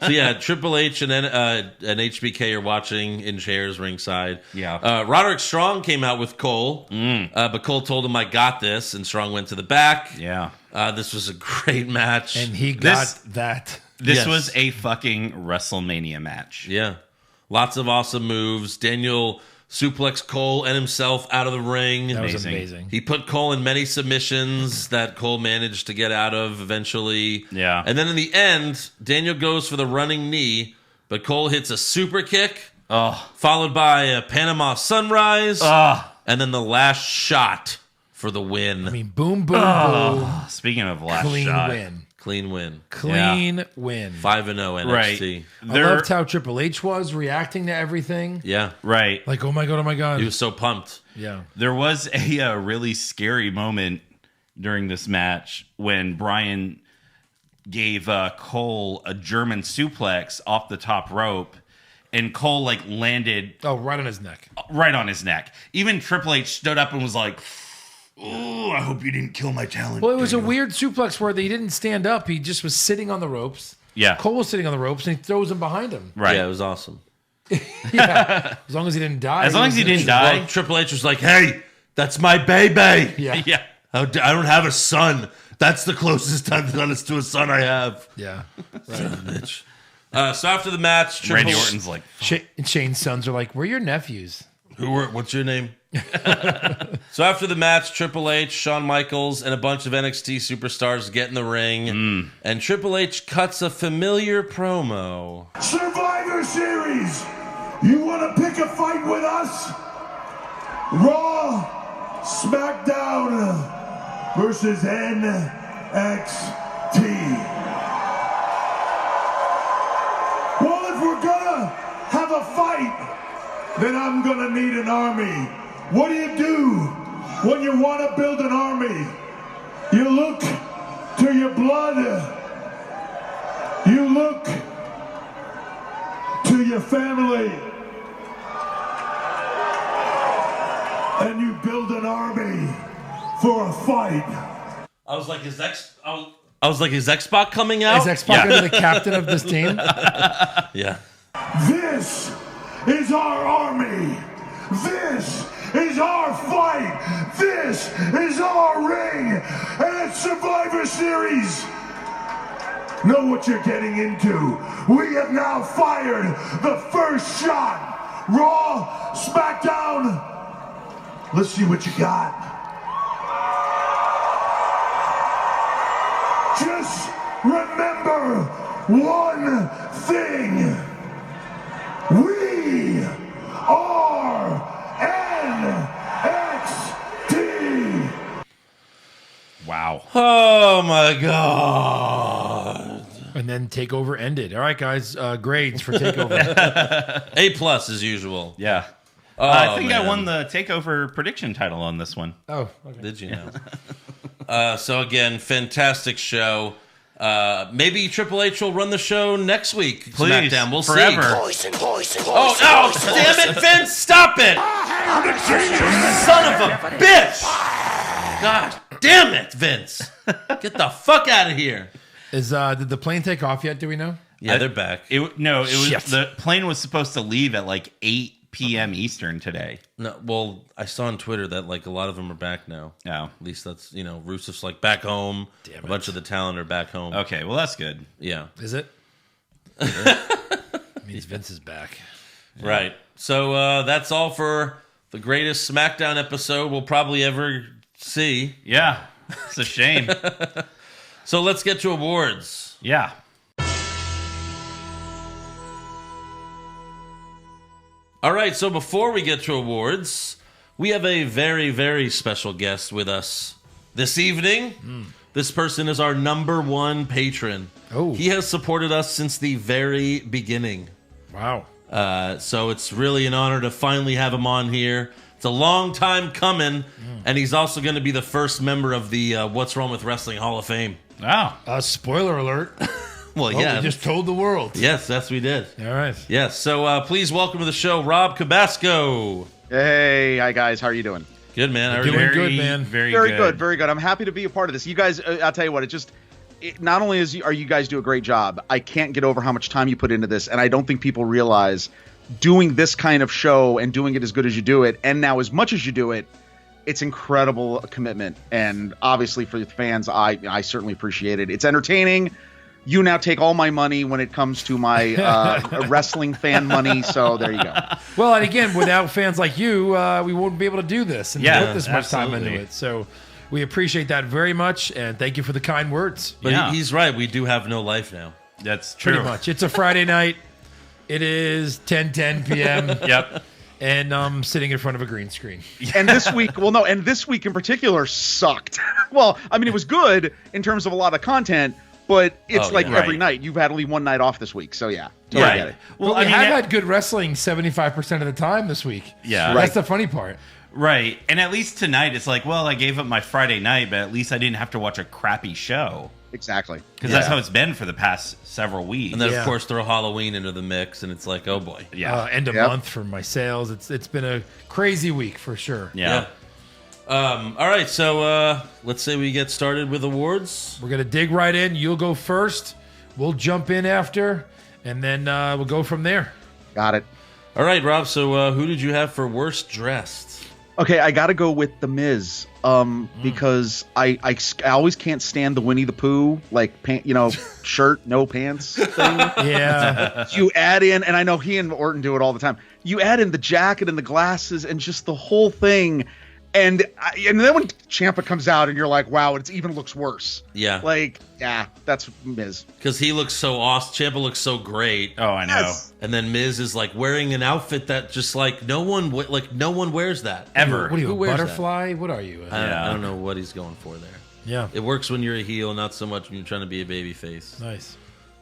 Speaker 3: yeah, Triple H and HBK are watching in chairs ringside.
Speaker 5: Yeah.
Speaker 3: Roderick Strong came out with Cole, but Cole told him, I got this, and Strong went to the back.
Speaker 5: Yeah.
Speaker 3: This was a great match.
Speaker 4: And he got that.
Speaker 5: This was a fucking WrestleMania match.
Speaker 3: Yeah. Lots of awesome moves. Daniel suplexed Cole and himself out of the ring.
Speaker 4: That was amazing.
Speaker 3: He put Cole in many submissions that Cole managed to get out of eventually.
Speaker 5: Yeah.
Speaker 3: And then in the end, Daniel goes for the running knee, but Cole hits a super kick, followed by a Panama Sunrise, and then the last shot for the win.
Speaker 4: I mean, boom, boom, boom.
Speaker 5: Speaking of last
Speaker 4: Clean
Speaker 5: shot.
Speaker 4: win.
Speaker 3: Clean win.
Speaker 4: Clean win.
Speaker 3: 5-0 NXT.
Speaker 4: I loved how Triple H was reacting to everything.
Speaker 3: Yeah.
Speaker 5: Right.
Speaker 4: Like, oh my God.
Speaker 3: He was so pumped.
Speaker 4: Yeah.
Speaker 5: There was a really scary moment during this match when Bryan gave Cole a German suplex off the top rope, and Cole landed
Speaker 4: right on his neck.
Speaker 5: Right on his neck. Even Triple H stood up and was like, "Oh, I hope you didn't kill my talent."
Speaker 4: Well, it was a weird suplex where he didn't stand up. He just was sitting on the ropes.
Speaker 5: Yeah.
Speaker 4: Cole was sitting on the ropes, and he throws him behind him.
Speaker 5: Right.
Speaker 3: Yeah, it was awesome.
Speaker 4: Yeah. As long as he didn't die.
Speaker 5: As long as he didn't die.
Speaker 3: Well, Triple H was like, hey, that's my baby.
Speaker 4: Yeah.
Speaker 5: Yeah.
Speaker 3: I don't have a son. That's the closest I've done to a son I have.
Speaker 4: Yeah.
Speaker 3: Bitch. So after the match,
Speaker 5: Randy Orton's like,
Speaker 4: Shane's sons are like, we're your nephews.
Speaker 3: What's your name? So after the match, Triple H, Shawn Michaels, and a bunch of NXT superstars get in the ring, and Triple H cuts a familiar promo.
Speaker 2: Survivor Series! You want to pick a fight with us? Raw, SmackDown versus NXT. Well, if we're gonna have a fight, then I'm gonna need an army. What do when you want to build an army? You look to your blood. You look to your family. And you build an army for a fight.
Speaker 3: I was like, is X-Pac coming out?
Speaker 4: Is X-Pac going to be the captain of this team?
Speaker 3: Yeah.
Speaker 2: This is our army. This is our fight. This is our ring. And it's Survivor Series. Know what you're getting into. We have now fired the first shot. Raw, SmackDown. Let's see what you got. Just remember one thing. We are NXT.
Speaker 5: wow.
Speaker 3: Oh my God.
Speaker 4: And then TakeOver ended. All right, guys, grades for TakeOver.
Speaker 3: A+ as usual.
Speaker 5: Yeah. I think
Speaker 3: man.
Speaker 5: I won the takeover prediction title on this one.
Speaker 4: Oh, okay.
Speaker 3: Did you know? So again, fantastic show. Maybe Triple H will run the show next week.
Speaker 5: Please,
Speaker 3: SmackDown. We'll
Speaker 5: forever.
Speaker 3: see. Oh no! Damn it, Vince! Stop it! Son of a bitch! God damn it, Vince! Get the fuck out of here!
Speaker 4: Did the plane take off yet? Do we know?
Speaker 3: Yeah, they're back.
Speaker 5: It was
Speaker 4: Shit.
Speaker 5: the plane was supposed to leave at like 8 p.m. Eastern today.
Speaker 3: No, well, I saw on Twitter that like a lot of them are back now.
Speaker 5: Oh.
Speaker 3: At least that's Rusev's like back home.
Speaker 4: Damn
Speaker 3: A
Speaker 4: it.
Speaker 3: bunch of the talent are back home.
Speaker 5: Okay, well that's good.
Speaker 3: Yeah.
Speaker 4: Is it? Means Vince is back.
Speaker 3: Right. So that's all for the greatest SmackDown episode we'll probably ever see.
Speaker 5: Yeah, it's a shame.
Speaker 3: So let's get to awards.
Speaker 5: Yeah.
Speaker 3: All right, so before we get to awards, we have a very, very special guest with us this evening. This person is our #1 patron.
Speaker 4: Oh.
Speaker 3: He has supported us since the very beginning.
Speaker 4: Wow.
Speaker 3: So it's really an honor to finally have him on here. It's a long time coming, and he's also going to be the first member of the What's Wrong with Wrestling Hall of Fame.
Speaker 5: Wow.
Speaker 4: Spoiler alert.
Speaker 3: Well,
Speaker 4: Oh,
Speaker 3: yeah.
Speaker 4: we just told the world.
Speaker 3: Yes, we did.
Speaker 4: All right.
Speaker 3: Yes, so please welcome to the show, Rob Cabasco.
Speaker 6: Hey, hi guys, how are you doing?
Speaker 3: Good, man. How are
Speaker 4: Doing
Speaker 3: you?
Speaker 4: good, man.
Speaker 5: Very
Speaker 6: Very good. I'm happy to be a part of this. You guys, I'll tell you what, not only are you guys do a great job, I can't get over how much time you put into this, and I don't think people realize doing this kind of show and doing it as good as you do it, and now as much as you do it, it's incredible commitment. And obviously for the fans, I certainly appreciate it. It's entertaining. You now take all my money when it comes to my wrestling fan money, so there you go.
Speaker 4: Well, and again, without fans like you, we wouldn't be able to do this and
Speaker 5: Yeah,
Speaker 4: put this much time
Speaker 5: absolutely.
Speaker 4: into it. So we appreciate that very much, and thank you for the kind words.
Speaker 3: But
Speaker 5: Yeah.
Speaker 3: he's right. We do have no life now.
Speaker 5: That's true.
Speaker 4: Pretty much. It's a Friday night. It is 10:10 p.m.
Speaker 5: Yep.
Speaker 4: and I'm sitting in front of a green screen.
Speaker 6: And this week, and this week in particular sucked. Well, I mean, it was good in terms of a lot of content, but it's
Speaker 3: Oh,
Speaker 6: like
Speaker 3: yeah.
Speaker 6: every
Speaker 5: Right.
Speaker 6: night. You've had only one night off this week, so yeah. Totally
Speaker 5: Right.
Speaker 6: get it.
Speaker 5: Well,
Speaker 4: But
Speaker 5: I
Speaker 4: we
Speaker 5: mean,
Speaker 4: have had good wrestling 75% of the time this week.
Speaker 5: Yeah.
Speaker 4: That's the funny part.
Speaker 5: right. And at least tonight, it's like, well, I gave up my Friday night, but at least I didn't have to watch a crappy show.
Speaker 6: Exactly.
Speaker 5: Because that's how it's been for the past several weeks.
Speaker 3: And then,
Speaker 4: Yeah.
Speaker 3: of course, throw Halloween into the mix, and it's like, oh, boy.
Speaker 5: yeah.
Speaker 4: End of
Speaker 6: Yep.
Speaker 4: month for my sales. It's been a crazy week for sure.
Speaker 5: yeah.
Speaker 3: All right, so let's say we get started with awards.
Speaker 4: We're going to dig right in. You'll go first. We'll jump in after, and then we'll go from there.
Speaker 6: Got it.
Speaker 3: All right, Rob, so who did you have for worst dressed?
Speaker 6: Okay, I got to go with The Miz because I always can't stand the Winnie the Pooh, like, shirt, no pants thing.
Speaker 4: Yeah.
Speaker 6: You add in, and I know he and Orton do it all the time, you add in the jacket and the glasses and just the whole thing. And then when Ciampa comes out and you're like, wow, it even looks worse.
Speaker 3: Yeah.
Speaker 6: Like, yeah, that's Miz.
Speaker 3: Because he looks so awesome. Ciampa looks so great.
Speaker 5: Oh, I know.
Speaker 6: Yes.
Speaker 3: And then Miz is like wearing an outfit that just like no one wears that
Speaker 5: Ever.
Speaker 4: What are you,
Speaker 3: Who
Speaker 4: a
Speaker 3: wears that?
Speaker 4: butterfly? What are you?
Speaker 3: I don't know what he's going for there.
Speaker 4: Yeah.
Speaker 3: It works when you're a heel, not so much when you're trying to be a baby face.
Speaker 4: Nice.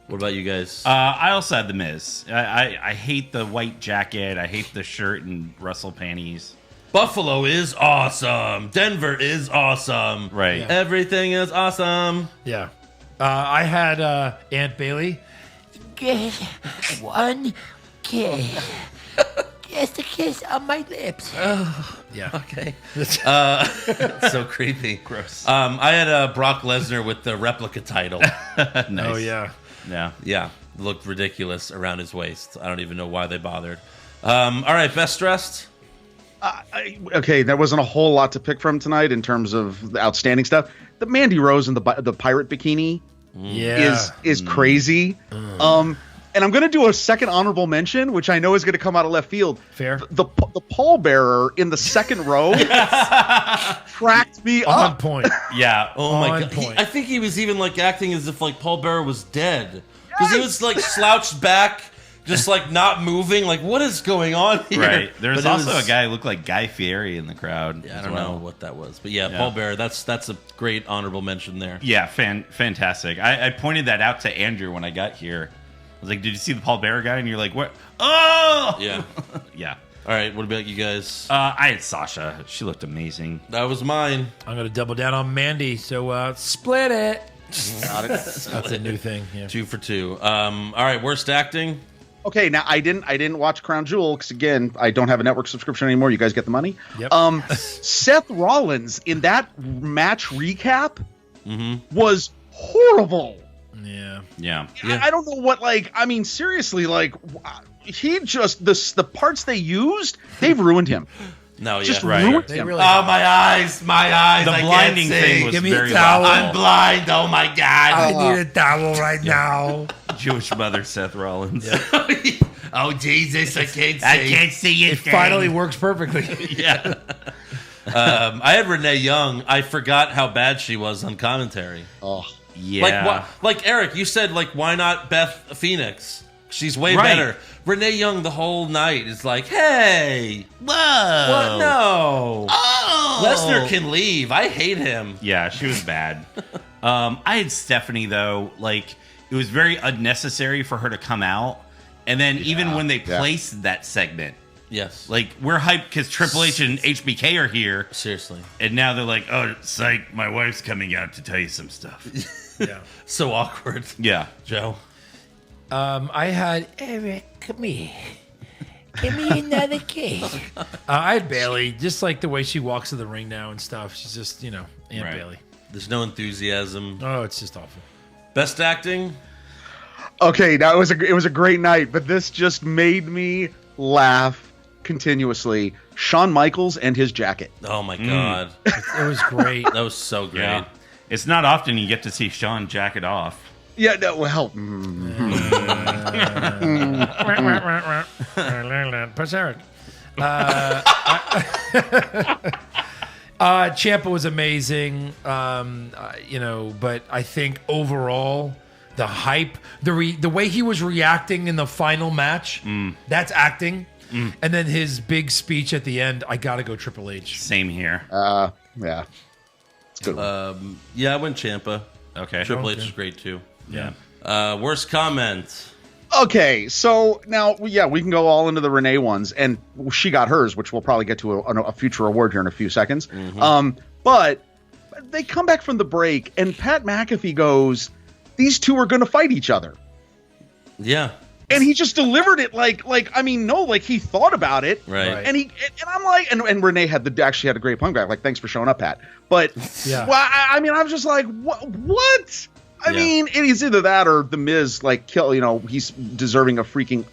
Speaker 3: What about you guys?
Speaker 5: I also had The Miz. I hate the white jacket. I hate the shirt and Russell panties.
Speaker 3: Buffalo is awesome. Denver is awesome.
Speaker 5: Right.
Speaker 4: Yeah.
Speaker 3: Everything is awesome.
Speaker 4: Yeah. I had Aunt Bailey.
Speaker 7: Get one kiss. Just a kiss on my lips.
Speaker 4: Yeah.
Speaker 3: Okay. So creepy.
Speaker 5: Gross.
Speaker 3: I had Brock Lesnar with the replica title.
Speaker 5: Nice.
Speaker 4: Oh, yeah.
Speaker 5: Yeah.
Speaker 3: Yeah. Looked ridiculous around his waist. I don't even know why they bothered. All right. Best dressed?
Speaker 6: Okay, there wasn't a whole lot to pick from tonight in terms of the outstanding stuff. The Mandy Rose in the pirate bikini
Speaker 4: Yeah.
Speaker 6: is crazy. And I'm going to do a second honorable mention, which I know is going to come out of left field.
Speaker 4: Fair.
Speaker 6: The pallbearer in the second row cracked me
Speaker 4: On
Speaker 6: up.
Speaker 4: point.
Speaker 5: Yeah.
Speaker 3: Oh my
Speaker 4: On
Speaker 3: god!
Speaker 4: point.
Speaker 3: I think he was even like acting as if like Paul Bearer was dead because he was like slouched back, just like not moving. Like, what is going on here?
Speaker 5: Right. There's
Speaker 3: But it
Speaker 5: also
Speaker 3: was-
Speaker 5: a guy who looked like Guy Fieri in the crowd.
Speaker 3: Yeah, I
Speaker 5: as
Speaker 3: don't
Speaker 5: well.
Speaker 3: know what that was, but yeah, Paul Bearer. That's a great honorable mention there.
Speaker 5: Yeah, fantastic. I pointed that out to Andrew when I got here. I was like, "Did you see the Paul Bearer guy?" And you're like, "What?" Oh,
Speaker 3: Yeah.
Speaker 5: yeah.
Speaker 3: All right, what about you guys?
Speaker 5: I had Sasha. She looked amazing.
Speaker 3: That was mine.
Speaker 4: I'm going to double down on Mandy. So split it.
Speaker 6: Got it.
Speaker 4: That's a new thing. Yeah.
Speaker 3: 2 for 2. All right, worst acting.
Speaker 6: Okay, now I didn't watch Crown Jewel because again I don't have a network subscription anymore. You guys get the money.
Speaker 4: Yep.
Speaker 6: Seth Rollins in that match recap was horrible.
Speaker 4: Yeah.
Speaker 6: I don't know what seriously he just the parts they used they've ruined him.
Speaker 3: No,
Speaker 6: Just
Speaker 3: yeah, right.
Speaker 6: ruined
Speaker 4: They
Speaker 6: him.
Speaker 4: really
Speaker 3: Oh, my eyes.
Speaker 5: The
Speaker 3: I
Speaker 5: blinding
Speaker 3: can't see.
Speaker 5: thing was
Speaker 4: Give me a
Speaker 5: very
Speaker 4: towel.
Speaker 5: loud.
Speaker 3: I'm blind. Oh my god.
Speaker 4: I need a towel right now.
Speaker 5: Jewish mother Seth Rollins.
Speaker 3: Oh Jesus, I can't see.
Speaker 5: I can't see
Speaker 4: It finally works perfectly.
Speaker 3: Yeah. I had Renee Young. I forgot how bad she was on commentary.
Speaker 6: Oh,
Speaker 5: Yeah.
Speaker 3: Like Eric, you said, why not Beth Phoenix? She's way
Speaker 5: Right.
Speaker 3: better. Renee Young the whole night is like, hey,
Speaker 5: Whoa.
Speaker 3: what? No.
Speaker 5: Oh.
Speaker 3: Lesnar can leave. I hate him.
Speaker 5: Yeah, she was bad. I had Stephanie though. It was very unnecessary for her to come out, and then even when they placed that segment,
Speaker 3: Yes.
Speaker 5: we're hyped because Triple H and HBK are here,
Speaker 3: Seriously.
Speaker 5: and now they're like, "Oh, psych, my wife's coming out to tell you some stuff."
Speaker 4: Yeah.
Speaker 3: So awkward.
Speaker 5: Yeah,
Speaker 3: Joe.
Speaker 4: I had
Speaker 7: Eric, come here. Give me another kiss.
Speaker 4: I had Bailey, just like the way she walks to the ring now and stuff. She's just, Aunt
Speaker 5: Right.
Speaker 4: Bailey.
Speaker 3: There's no enthusiasm.
Speaker 4: Oh, it's just awful.
Speaker 3: Best acting?
Speaker 6: okay. Now it was a great night, but this just made me laugh continuously. Shawn Michaels and his jacket.
Speaker 3: Oh my god.
Speaker 4: It was great.
Speaker 3: That was so great.
Speaker 5: yeah. It's not often you get to see Sean jack it off.
Speaker 6: Yeah. No. Well.
Speaker 4: Press Eric. Ciampa was amazing, but I think overall the hype, the way he was reacting in the final match, that's acting. And then his big speech at the end, I gotta go Triple H.
Speaker 5: Same here.
Speaker 6: Yeah. It's a good one.
Speaker 3: Yeah, I went Ciampa.
Speaker 5: Okay.
Speaker 3: Triple H is great too.
Speaker 5: Yeah.
Speaker 3: Worst comment.
Speaker 6: Okay, so now, we can go all into the Renee ones, and she got hers, which we'll probably get to a future award here in a few seconds. But they come back from the break, and Pat McAfee goes, "These two are going to fight each other,"
Speaker 3: Yeah.
Speaker 6: and he just delivered it he thought about it,
Speaker 3: Right.
Speaker 6: And I'm like, and Renee actually had a great point back, thanks for showing up, Pat. But
Speaker 4: Yeah.
Speaker 6: well, I was just like, what? I mean, it is either that or the Miz, he's deserving a freaking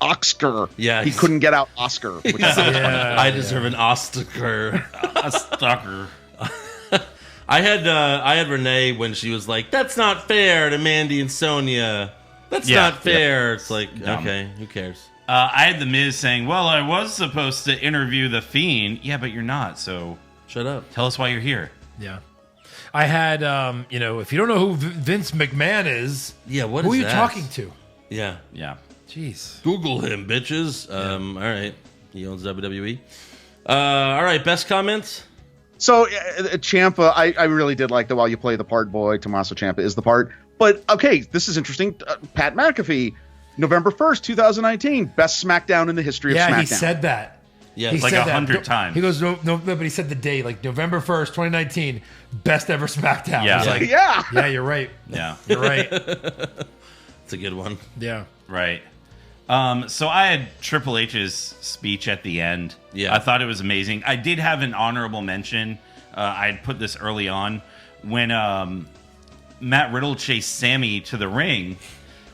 Speaker 6: Oscar.
Speaker 3: Yeah.
Speaker 6: He couldn't get out Oscar. Which is
Speaker 3: I deserve an Oscar.
Speaker 5: A stalker.
Speaker 3: I had Renee when she was like, "That's not fair to Mandy and Sonia. That's
Speaker 5: Yeah.
Speaker 3: not fair." It's like,
Speaker 5: Dumb.
Speaker 3: okay, who cares?
Speaker 5: I had the Miz saying, "Well, I was supposed to interview the Fiend." Yeah, but you're not. So
Speaker 3: Shut up.
Speaker 5: tell us why you're here.
Speaker 4: Yeah. I had, if you don't know who Vince McMahon is,
Speaker 3: Yeah, what
Speaker 4: who
Speaker 3: is
Speaker 4: are you
Speaker 3: that?
Speaker 4: talking to?
Speaker 3: Yeah.
Speaker 5: Yeah.
Speaker 4: Jeez.
Speaker 3: Google him, bitches. All right. He owns WWE. All right, best comments?
Speaker 6: So, Ciampa, I really did like the while you play the part, boy, Tommaso Ciampa is the part. But, okay, this is interesting. Pat McAfee, November 1st, 2019, best SmackDown in the history of SmackDown.
Speaker 4: Yeah, he said that.
Speaker 3: Yeah.
Speaker 4: He
Speaker 5: Like
Speaker 4: said that.
Speaker 5: 100 times.
Speaker 4: He goes, no, but he said the day, November 1st, 2019, best ever SmackDown.
Speaker 5: Yeah.
Speaker 4: I was like,
Speaker 6: Yeah.
Speaker 4: yeah, you're right.
Speaker 5: Yeah.
Speaker 4: You're right.
Speaker 3: It's a good one.
Speaker 4: Yeah.
Speaker 5: Right. So I had Triple H's speech at the end.
Speaker 3: Yeah.
Speaker 5: I thought it was amazing. I did have an honorable mention. I had put this early on when Matt Riddle chased Sami to the ring.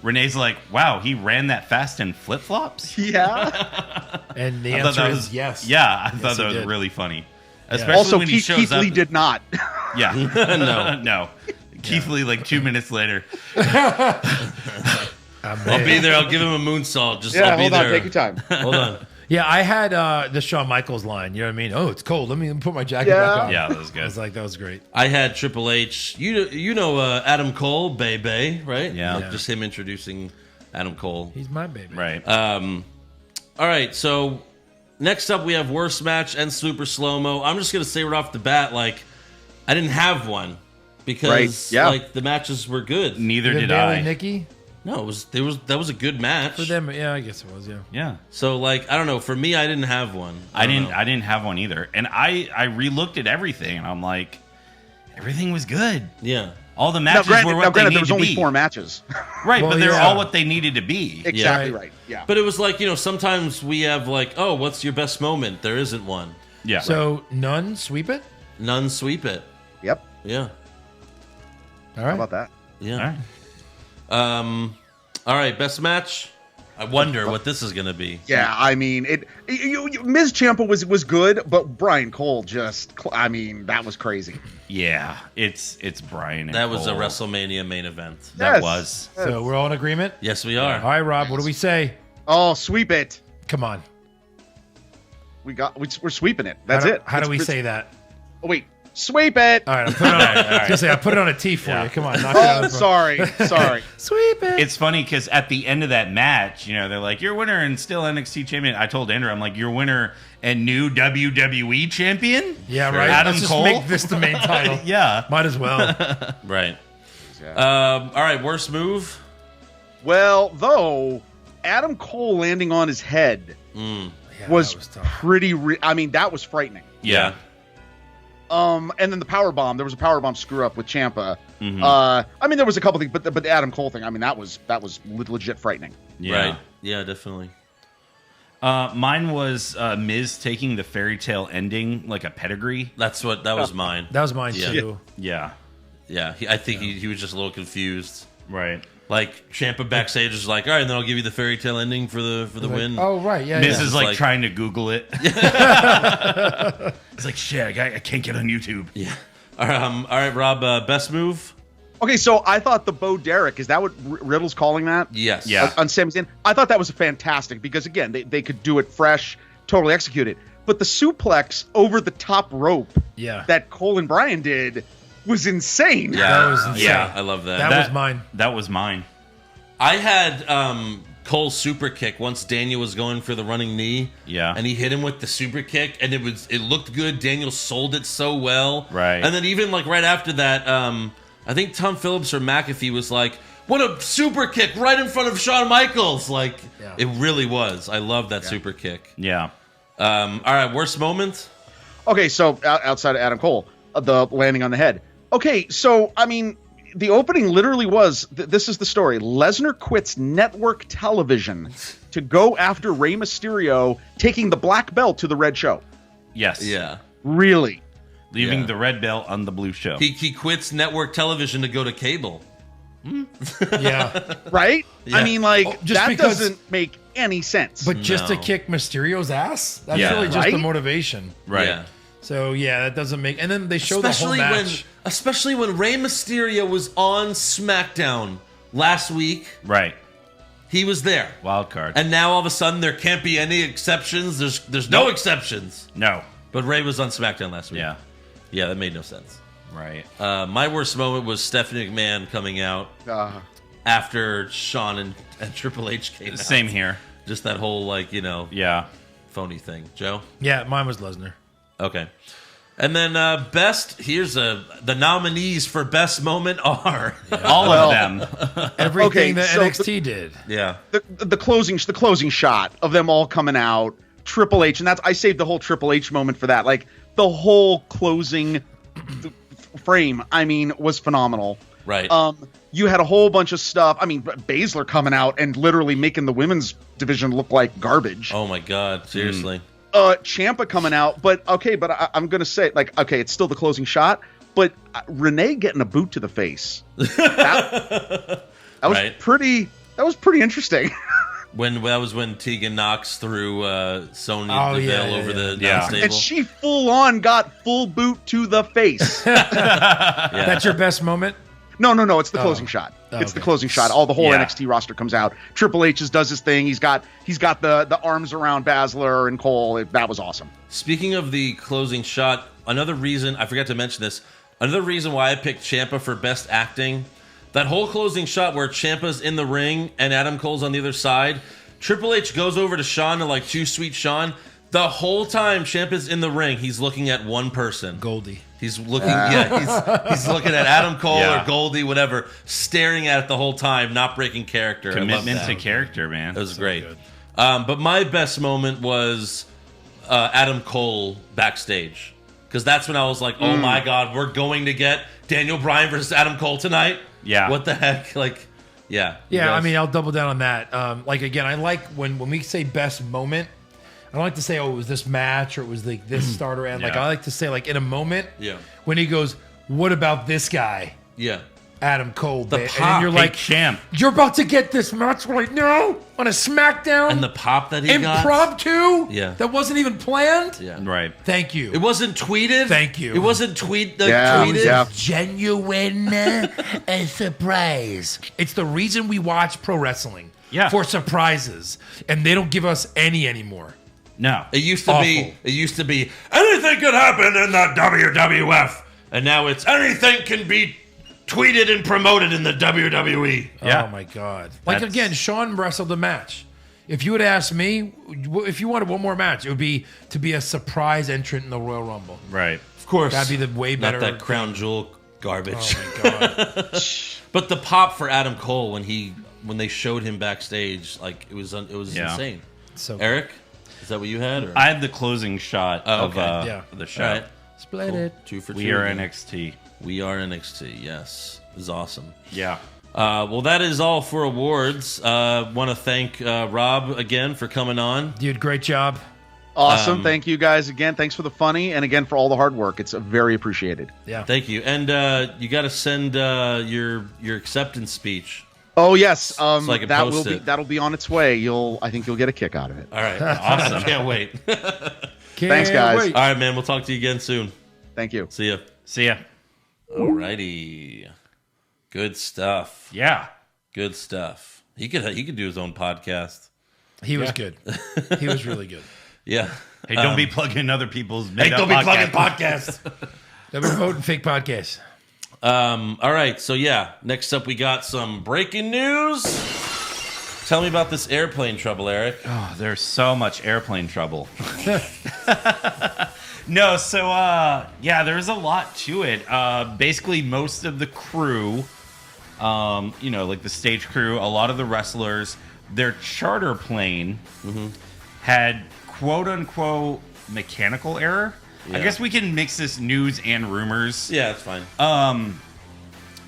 Speaker 5: Renee's like, "Wow, he ran that fast in flip flops."
Speaker 6: Yeah.
Speaker 4: And the
Speaker 5: I thought
Speaker 4: answer
Speaker 5: that
Speaker 4: is
Speaker 5: was
Speaker 4: yes.
Speaker 5: Yeah, I thought
Speaker 4: Yes,
Speaker 5: that
Speaker 4: he
Speaker 5: was
Speaker 4: did.
Speaker 5: really funny, especially
Speaker 6: Also,
Speaker 5: when he
Speaker 6: Keith
Speaker 5: shows up.
Speaker 6: Lee did not.
Speaker 5: Yeah,
Speaker 3: No.
Speaker 5: no. Keith Lee, 2 minutes later.
Speaker 3: I'll be there. I'll give him a moonsault. Just
Speaker 6: Yeah,
Speaker 3: I'll be
Speaker 6: hold
Speaker 3: there.
Speaker 6: on, take your time.
Speaker 3: Hold on.
Speaker 4: Yeah, I had the Shawn Michaels line. You know what I mean? Oh, it's cold. Let me put my jacket
Speaker 6: Yeah.
Speaker 4: back on.
Speaker 5: Yeah, that was good.
Speaker 4: I was like, that was great.
Speaker 3: I had Triple H. You know Adam Cole, Bay, right?
Speaker 5: Yeah.
Speaker 3: Like, just him introducing Adam Cole.
Speaker 4: He's my baby.
Speaker 5: Right.
Speaker 3: All right, so next up we have worst match and super slow mo. I'm just gonna say right off the bat, I didn't have one because
Speaker 6: Right, yeah.
Speaker 3: the matches were good.
Speaker 5: Neither
Speaker 4: Then
Speaker 5: did
Speaker 4: Bailey,
Speaker 5: I.
Speaker 4: Nikki.
Speaker 3: No, that was a good match.
Speaker 4: For them, yeah, I guess it was, yeah.
Speaker 5: Yeah.
Speaker 3: So like, I don't know. For me, I didn't have one.
Speaker 5: I
Speaker 3: don't know.
Speaker 5: didn't have one either. And I re-looked at everything and I'm like, everything was good.
Speaker 3: Yeah.
Speaker 5: All the matches were what they
Speaker 6: there
Speaker 5: needed
Speaker 6: was
Speaker 5: to
Speaker 6: only
Speaker 5: be.
Speaker 6: 4 matches.
Speaker 5: Right,
Speaker 4: Well,
Speaker 5: but they're
Speaker 4: yeah.
Speaker 5: all what they needed to be.
Speaker 6: Exactly
Speaker 4: Yeah.
Speaker 6: right. Yeah.
Speaker 3: But it was like, sometimes we have like, oh, what's your best moment? There isn't one.
Speaker 5: Yeah.
Speaker 4: So, none sweep it?
Speaker 3: None sweep it.
Speaker 6: Yep.
Speaker 3: Yeah.
Speaker 4: All right.
Speaker 6: How about that?
Speaker 3: Yeah.
Speaker 5: All right.
Speaker 3: All right. Best match. I wonder what this is going to be.
Speaker 6: Yeah, I mean, Miz Ciampa was good, but Brian Cole that was crazy.
Speaker 5: Yeah, it's Brian. And
Speaker 3: That was a
Speaker 5: Cole.
Speaker 3: WrestleMania main event.
Speaker 5: That
Speaker 6: Yes.
Speaker 5: was.
Speaker 4: So, we're all in agreement?
Speaker 3: Yes, we are.
Speaker 4: All right, Rob, what do we say?
Speaker 6: Oh, sweep it.
Speaker 4: Come on.
Speaker 6: We're sweeping it. That's it.
Speaker 4: How do we
Speaker 6: It's-
Speaker 4: say that?
Speaker 6: Oh, wait, sweep it.
Speaker 4: All right, I put it on a T for you. Come on, knock it out.
Speaker 6: Oh, sorry.
Speaker 4: Sweep it.
Speaker 5: It's funny because at the end of that match, they're like, "You're winner and still NXT champion." I told Andrew, I'm like, "You're winner and new WWE champion."
Speaker 4: Yeah, right.
Speaker 5: Adam
Speaker 4: Let's just
Speaker 5: Cole?
Speaker 4: make this the main title.
Speaker 5: Yeah.
Speaker 4: Might as well.
Speaker 3: Right. All right. Worst move.
Speaker 6: Well, though, Adam Cole landing on his head
Speaker 4: Yeah,
Speaker 6: was,
Speaker 4: that was tough.
Speaker 6: pretty. That was frightening.
Speaker 5: Yeah.
Speaker 6: And then the power bomb. There was a power bomb screw up with Ciampa.
Speaker 5: Mm-hmm.
Speaker 6: There was a couple things, but the Adam Cole thing. That was legit frightening.
Speaker 5: Yeah.
Speaker 3: Right. Yeah, definitely.
Speaker 5: Mine was Miz taking the fairy tale ending like a pedigree.
Speaker 3: That was mine.
Speaker 4: That was mine,
Speaker 3: Yeah.
Speaker 4: too.
Speaker 5: Yeah.
Speaker 3: Yeah. I think he was just a little confused.
Speaker 5: Right.
Speaker 3: Like Ciampa backstage is like, all right, and then I'll give you the fairy tale ending for the win.
Speaker 4: Oh, right. Yeah,
Speaker 5: Miz
Speaker 4: yeah.
Speaker 5: is
Speaker 3: It's like-
Speaker 5: like trying to Google it. It's like, shit, I can't get on YouTube.
Speaker 3: Yeah. All right, Rob. Best move.
Speaker 6: Okay, so I thought the Bo Derek, is that what Riddle's calling that?
Speaker 3: Yes.
Speaker 5: Yeah.
Speaker 6: On Sami Zayn. I thought that was fantastic because, again, they could do it fresh, totally execute it. But the suplex over the top rope
Speaker 4: Yeah.
Speaker 6: that Cole and Bryan did was insane.
Speaker 3: Yeah.
Speaker 4: That was insane.
Speaker 3: Yeah. I love that.
Speaker 4: That was mine.
Speaker 5: That was mine.
Speaker 3: I had Cole's super kick once Daniel was going for the running knee.
Speaker 5: Yeah.
Speaker 3: And he hit him with the super kick, and it looked good. Daniel sold it so well.
Speaker 5: Right.
Speaker 3: And then even like right after that, I think Tom Phillips or McAfee was like, "What a super kick right in front of Shawn Michaels!" Like it really was. I love that super kick.
Speaker 5: Yeah.
Speaker 3: All right, worst moment.
Speaker 6: Okay, so outside of Adam Cole, the landing on the head. Okay, so, the opening literally was, this is the story. Lesnar quits network television to go after Rey Mysterio, taking the black belt to the red show.
Speaker 5: Yes.
Speaker 3: Yeah.
Speaker 6: Really?
Speaker 5: Leaving
Speaker 3: Yeah.
Speaker 5: the red belt on the blue show.
Speaker 3: He quits network television to go to cable.
Speaker 4: Yeah.
Speaker 6: Right?
Speaker 3: Yeah.
Speaker 4: just
Speaker 6: that
Speaker 4: because-
Speaker 6: doesn't make any sense.
Speaker 4: But just to
Speaker 3: No.
Speaker 4: kick Mysterio's ass? That's
Speaker 5: Yeah.
Speaker 4: really just the
Speaker 6: Right?
Speaker 4: motivation.
Speaker 5: Right.
Speaker 3: Yeah.
Speaker 4: So, yeah, that doesn't make... And then they show the whole match.
Speaker 3: Especially when Rey Mysterio was on SmackDown last week.
Speaker 5: Right.
Speaker 3: He was there.
Speaker 5: Wild card.
Speaker 3: And now all of a sudden there can't be any exceptions. There's no exceptions.
Speaker 5: No.
Speaker 3: But Ray was on SmackDown last week.
Speaker 5: Yeah.
Speaker 3: Yeah, that made no sense.
Speaker 5: Right.
Speaker 3: My worst moment was Stephanie McMahon coming out after Shawn and Triple H came out.
Speaker 5: Same here.
Speaker 3: Just that whole
Speaker 5: Yeah.
Speaker 3: phony thing. Joe?
Speaker 4: Yeah, mine was Lesnar.
Speaker 3: Okay. And then best, here's the nominees for best moment are.
Speaker 5: All of them.
Speaker 4: Everything
Speaker 6: Okay,
Speaker 4: that
Speaker 6: so
Speaker 4: NXT did.
Speaker 3: Yeah.
Speaker 6: the closing shot of them all coming out, Triple H, and I saved the whole Triple H moment for that. Like, the whole closing frame, was phenomenal.
Speaker 3: Right.
Speaker 6: You had a whole bunch of stuff. Baszler coming out and literally making the women's division look like garbage.
Speaker 3: Oh my God! Seriously.
Speaker 6: Ciampa coming out, but I'm gonna say, it's still the closing shot, but Renee getting a boot to the face. That was
Speaker 3: Right.
Speaker 6: pretty. That was pretty interesting.
Speaker 3: That was when Tegan Knox threw Sonya
Speaker 4: Oh,
Speaker 3: Deville
Speaker 4: yeah,
Speaker 3: over
Speaker 4: yeah.
Speaker 3: the
Speaker 5: Yeah.
Speaker 3: announce table.
Speaker 6: And she full on got full boot to the face.
Speaker 4: That's your best moment?
Speaker 6: No, it's the closing shot. It's the
Speaker 4: okay.
Speaker 6: closing shot. All the whole
Speaker 5: Yeah.
Speaker 6: NXT roster comes out. Triple H does his thing. He's got the arms around Baszler and Cole. That was awesome.
Speaker 3: Speaking of the closing shot, another reason I forgot to mention this. Another reason why I picked Ciampa for best acting, that whole closing shot where Ciampa's in the ring and Adam Cole's on the other side. Triple H goes over to Shawn and like, "Too sweet, Shawn." The whole time Ciampa's in the ring, he's looking at one person.
Speaker 4: Goldie.
Speaker 3: He's looking, he's looking at Adam Cole or Goldie, whatever, staring at it the whole time, not breaking character.
Speaker 5: Commitment to character, man.
Speaker 3: It was great. But my best moment was Adam Cole backstage, because that's when I was like, oh my God, we're going to get Daniel Bryan versus Adam Cole tonight?
Speaker 5: Yeah.
Speaker 3: What the heck? Like, yeah.
Speaker 4: Yeah, I mean, I'll double down on that. Like, again, I like when we say best moment, I don't like to say, oh, it was this match or it was like this starter end. Like, I like to say, like, in a moment, when he goes, what about this guy?
Speaker 3: Yeah.
Speaker 4: Adam Cole.
Speaker 3: The
Speaker 4: and
Speaker 3: pop.
Speaker 4: then you're like,
Speaker 5: champ.
Speaker 4: You're about to get this match right now on a SmackDown.
Speaker 3: And the pop that he got.
Speaker 4: Impromptu.
Speaker 3: Yeah.
Speaker 4: That wasn't even planned.
Speaker 3: Yeah.
Speaker 5: Right.
Speaker 4: Thank you.
Speaker 3: It wasn't tweeted.
Speaker 4: Thank you.
Speaker 3: It wasn't tweeted.
Speaker 6: Yeah.
Speaker 7: Genuine surprise.
Speaker 4: It's the reason we watch pro wrestling.
Speaker 5: Yeah.
Speaker 4: For surprises. And they don't give us any anymore.
Speaker 5: No.
Speaker 3: It used to be anything could happen in the WWF. And now it's anything can be tweeted and promoted in the WWE.
Speaker 5: Yeah.
Speaker 4: Oh my God. Like again, Sean wrestled a match. If you had asked me, if you wanted one more match, it would be to be a surprise entrant in the Royal Rumble.
Speaker 5: Right.
Speaker 3: Of course.
Speaker 4: That'd be the way better.
Speaker 3: Not that crown jewel garbage.
Speaker 4: Oh my God.
Speaker 3: But the pop for Adam Cole when they showed him backstage, like it was insane.
Speaker 4: So
Speaker 3: Eric, is that what you had? Or?
Speaker 5: I had the closing shot of the show.
Speaker 3: All right.
Speaker 4: split
Speaker 3: Cool.
Speaker 4: it.
Speaker 3: 2 for 2.
Speaker 5: We are
Speaker 3: again.
Speaker 5: NXT.
Speaker 3: We are NXT. Yes, this is awesome.
Speaker 5: Yeah.
Speaker 3: Well, that is all for awards. Want to thank Rob again for coming on.
Speaker 4: Dude, great job.
Speaker 6: Awesome. Thank you guys again. Thanks for the funny and again for all the hard work. It's very appreciated.
Speaker 4: Yeah.
Speaker 3: Thank you. And you got to send your acceptance speech.
Speaker 6: Oh yes.
Speaker 3: I can post it.
Speaker 6: That'll be on its way. I think you'll get a kick out of it.
Speaker 3: All right. Awesome. Can't wait.
Speaker 6: Thanks, guys.
Speaker 4: wait.
Speaker 3: All right, man. We'll talk to you again soon.
Speaker 6: Thank you.
Speaker 3: See ya.
Speaker 5: See ya.
Speaker 3: Alrighty. Good stuff.
Speaker 5: Yeah.
Speaker 3: Good stuff. He could do his own podcast.
Speaker 4: He was good. He was really good.
Speaker 3: Yeah.
Speaker 5: Hey, don't be plugging other people's
Speaker 3: Hey, don't be plugging podcasts.
Speaker 4: That was voting fake podcast.
Speaker 3: All right. So yeah, next up we got some breaking news. Tell me about this airplane trouble, Eric.
Speaker 5: Oh, there's so much airplane trouble. No, so there's a lot to it. Basically, most of the crew, like the stage crew, a lot of the wrestlers, their charter plane had quote unquote mechanical error.
Speaker 3: Yeah.
Speaker 5: I guess we can mix this news and rumors.
Speaker 3: Yeah, it's fine.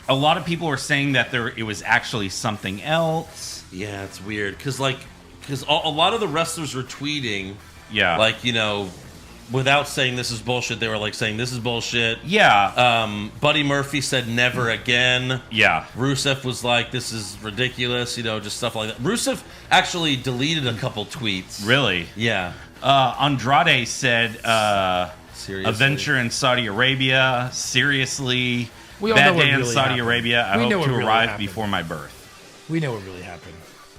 Speaker 5: A lot of people are saying that it was actually something else.
Speaker 3: Yeah, it's weird because a lot of the wrestlers were tweeting.
Speaker 5: Yeah,
Speaker 3: without saying this is bullshit, they were like saying this is bullshit.
Speaker 5: Yeah.
Speaker 3: Buddy Murphy said never again.
Speaker 5: Yeah.
Speaker 3: Rusev was like, this is ridiculous, just stuff like that. Rusev actually deleted a couple tweets.
Speaker 5: Really?
Speaker 3: Yeah.
Speaker 5: Andrade said,
Speaker 3: Seriously.
Speaker 5: adventure in Saudi Arabia, seriously,
Speaker 4: We all know
Speaker 5: bad
Speaker 4: what
Speaker 5: day in
Speaker 4: really
Speaker 5: Saudi
Speaker 4: happened.
Speaker 5: Arabia, I
Speaker 4: We
Speaker 5: hope
Speaker 4: know
Speaker 5: to
Speaker 4: what really
Speaker 5: arrive
Speaker 4: happened.
Speaker 5: before my birth.
Speaker 4: We know what really happened.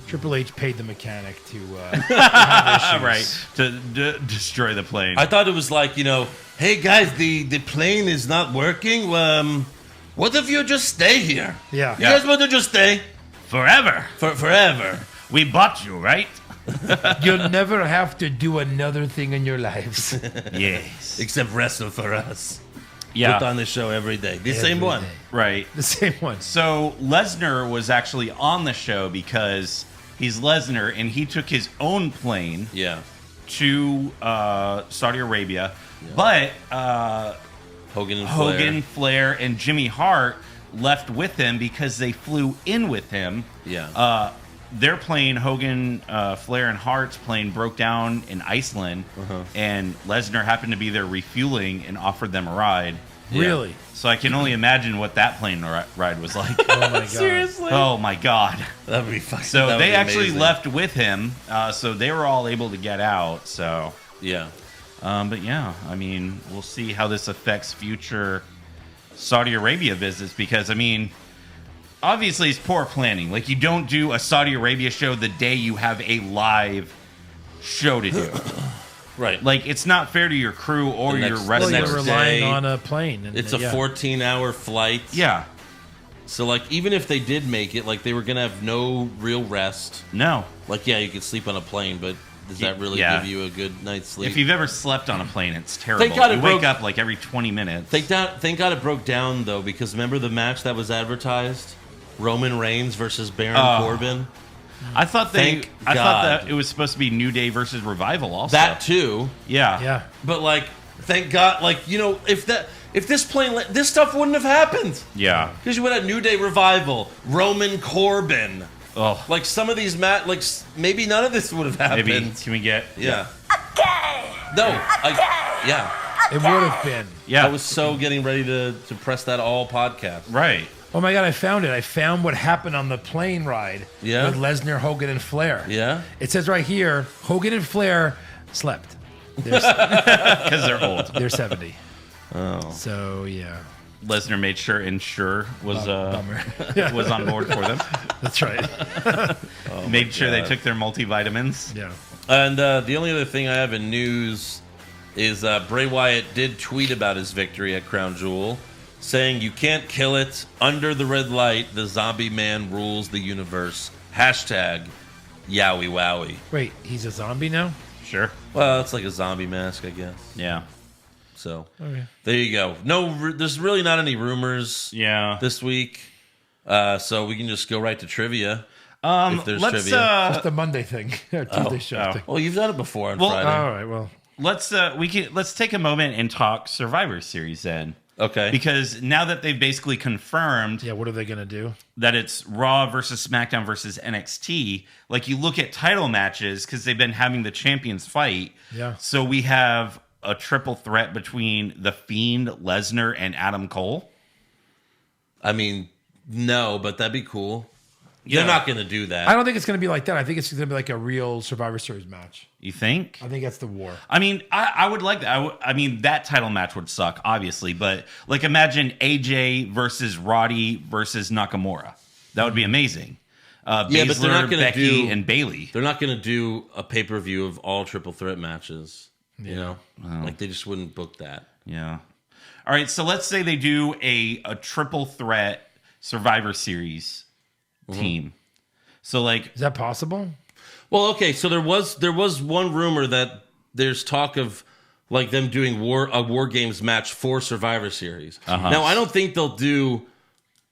Speaker 4: Triple H paid the mechanic to have issues.
Speaker 5: Right, to destroy the plane.
Speaker 3: I thought it was like, hey guys, the plane is not working. What if you just stay here?
Speaker 4: Yeah.
Speaker 3: You guys want to just stay
Speaker 5: Forever.
Speaker 3: forever?
Speaker 5: We bought you, right?
Speaker 4: You'll never have to do another thing in your lives.
Speaker 5: Yes.
Speaker 3: Except wrestle for us.
Speaker 5: Yeah.
Speaker 3: Put on the show every day. The same one.
Speaker 4: day.
Speaker 5: Right.
Speaker 4: The same one.
Speaker 5: So Lesnar was actually on the show because he's Lesnar, and he took his own plane
Speaker 3: Yeah.
Speaker 5: to Saudi Arabia. But
Speaker 3: Hogan and Flair.
Speaker 5: Hogan, Flair, and Jimmy Hart left with him because they flew in with him.
Speaker 3: Yeah.
Speaker 5: Their plane, Hogan, Flair, and Hart's plane broke down in Iceland, and Lesnar happened to be there refueling and offered them a ride.
Speaker 4: Really?
Speaker 5: So I can only imagine what that plane ride was like.
Speaker 4: Oh my god.
Speaker 3: Seriously?
Speaker 5: Oh my god!
Speaker 3: That'd be fucking.
Speaker 5: So
Speaker 3: that would
Speaker 5: they
Speaker 3: be
Speaker 5: actually
Speaker 3: amazing.
Speaker 5: left with him, so they were all able to get out. So,
Speaker 3: Yeah.
Speaker 5: but yeah, I mean, we'll see how this affects future Saudi Arabia visits because obviously it's poor planning. Like, you don't do a Saudi Arabia show the day you have a live show to do.
Speaker 3: Right.
Speaker 5: Like, it's not fair to your crew or
Speaker 3: The
Speaker 5: your
Speaker 3: next-
Speaker 4: Well,
Speaker 5: wrestlers.
Speaker 4: you're
Speaker 3: next
Speaker 4: relying
Speaker 3: day,
Speaker 4: on a plane. And,
Speaker 3: It's a
Speaker 4: yeah.
Speaker 3: 14-hour flight.
Speaker 5: Yeah.
Speaker 3: So, even if they did make it, they were going to have no real rest.
Speaker 5: No.
Speaker 3: Yeah, you could sleep on a plane, but does that really
Speaker 5: Yeah.
Speaker 3: give you a good night's sleep?
Speaker 5: If you've ever slept on a plane, it's terrible.
Speaker 3: Thank God it
Speaker 5: you wake
Speaker 3: broke-
Speaker 5: up like every 20 minutes.
Speaker 3: Thank God it broke down though, because remember the match that was advertised, Roman Reigns versus Baron Corbin.
Speaker 5: I thought
Speaker 3: Thank
Speaker 5: thought
Speaker 3: God.
Speaker 5: that it was supposed to be New Day versus Revival. Also,
Speaker 3: That too,
Speaker 5: yeah,
Speaker 4: Yeah.
Speaker 3: but like, thank God, like if this plane, this stuff wouldn't have happened.
Speaker 5: yeah.
Speaker 3: Because you would have New Day Revival, Roman Corbin.
Speaker 5: Oh,
Speaker 3: Like some of these maybe none of this would have happened.
Speaker 5: maybe can we get?
Speaker 3: Yeah. No. Yeah.
Speaker 4: It would have been.
Speaker 5: Yeah,
Speaker 3: I was so getting ready to press that all podcast.
Speaker 5: right.
Speaker 4: Oh my God, I found it. I found what happened on the plane ride
Speaker 3: Yeah?
Speaker 4: with Lesnar, Hogan, and Flair.
Speaker 3: Yeah.
Speaker 4: It says right here, Hogan and Flair slept.
Speaker 5: Because they're old.
Speaker 4: They're 70.
Speaker 3: Oh.
Speaker 4: So, yeah.
Speaker 5: Lesnar made sure Ensure was
Speaker 4: Bummer. Yeah,
Speaker 5: was on board for them.
Speaker 4: that's right.
Speaker 5: Made sure they took their multivitamins.
Speaker 4: Yeah.
Speaker 3: And the only other thing I have in news is Bray Wyatt did tweet about his victory at Crown Jewel, saying, "You can't kill it. Under the red light, the zombie man rules the universe. Hashtag Yowie Wowie."
Speaker 4: Wait, he's a zombie now?
Speaker 5: Sure.
Speaker 3: Well, it's like a zombie mask, I guess.
Speaker 5: Yeah.
Speaker 3: So
Speaker 4: Okay.
Speaker 3: there you go. There's really not any rumors
Speaker 5: Yeah.
Speaker 3: this week. So we can just go right to trivia. If there's
Speaker 5: let's
Speaker 3: trivia.
Speaker 4: Just the Monday thing. Tuesday show thing.
Speaker 3: Well, you've done it before on
Speaker 5: Well,
Speaker 3: Friday.
Speaker 4: All right, well.
Speaker 5: let's take a moment and talk Survivor Series then.
Speaker 3: Okay.
Speaker 5: Because now that they've basically confirmed
Speaker 4: Yeah, what are they going to do?
Speaker 5: that it's Raw versus SmackDown versus NXT, like you look at title matches because they've been having the champions fight.
Speaker 4: Yeah.
Speaker 5: So we have a triple threat between The Fiend, Lesnar, and Adam Cole.
Speaker 3: I mean, no, but that'd be cool.
Speaker 5: Yeah.
Speaker 3: They're not going to do that.
Speaker 4: I don't think it's going to be like that. I think it's going to be like a real Survivor Series match.
Speaker 5: You think?
Speaker 4: I think that's the war.
Speaker 5: I mean, I would like that. I mean, that title match would suck, obviously, but like imagine AJ versus Roddy versus Nakamura. That would be amazing.
Speaker 3: Yeah, but they're not
Speaker 5: Baszler,
Speaker 3: gonna
Speaker 5: Becky,
Speaker 3: do-
Speaker 5: and Bailey.
Speaker 3: They're not going to do a pay-per-view of all triple threat matches. You know? Like, they just wouldn't book that.
Speaker 5: Yeah. All right, so let's say they do a triple threat Survivor Series team. So like,
Speaker 4: Is that possible?
Speaker 3: Well, okay, so there was one rumor that there's talk of like them doing a War Games match for Survivor Series. Now, I don't think they'll do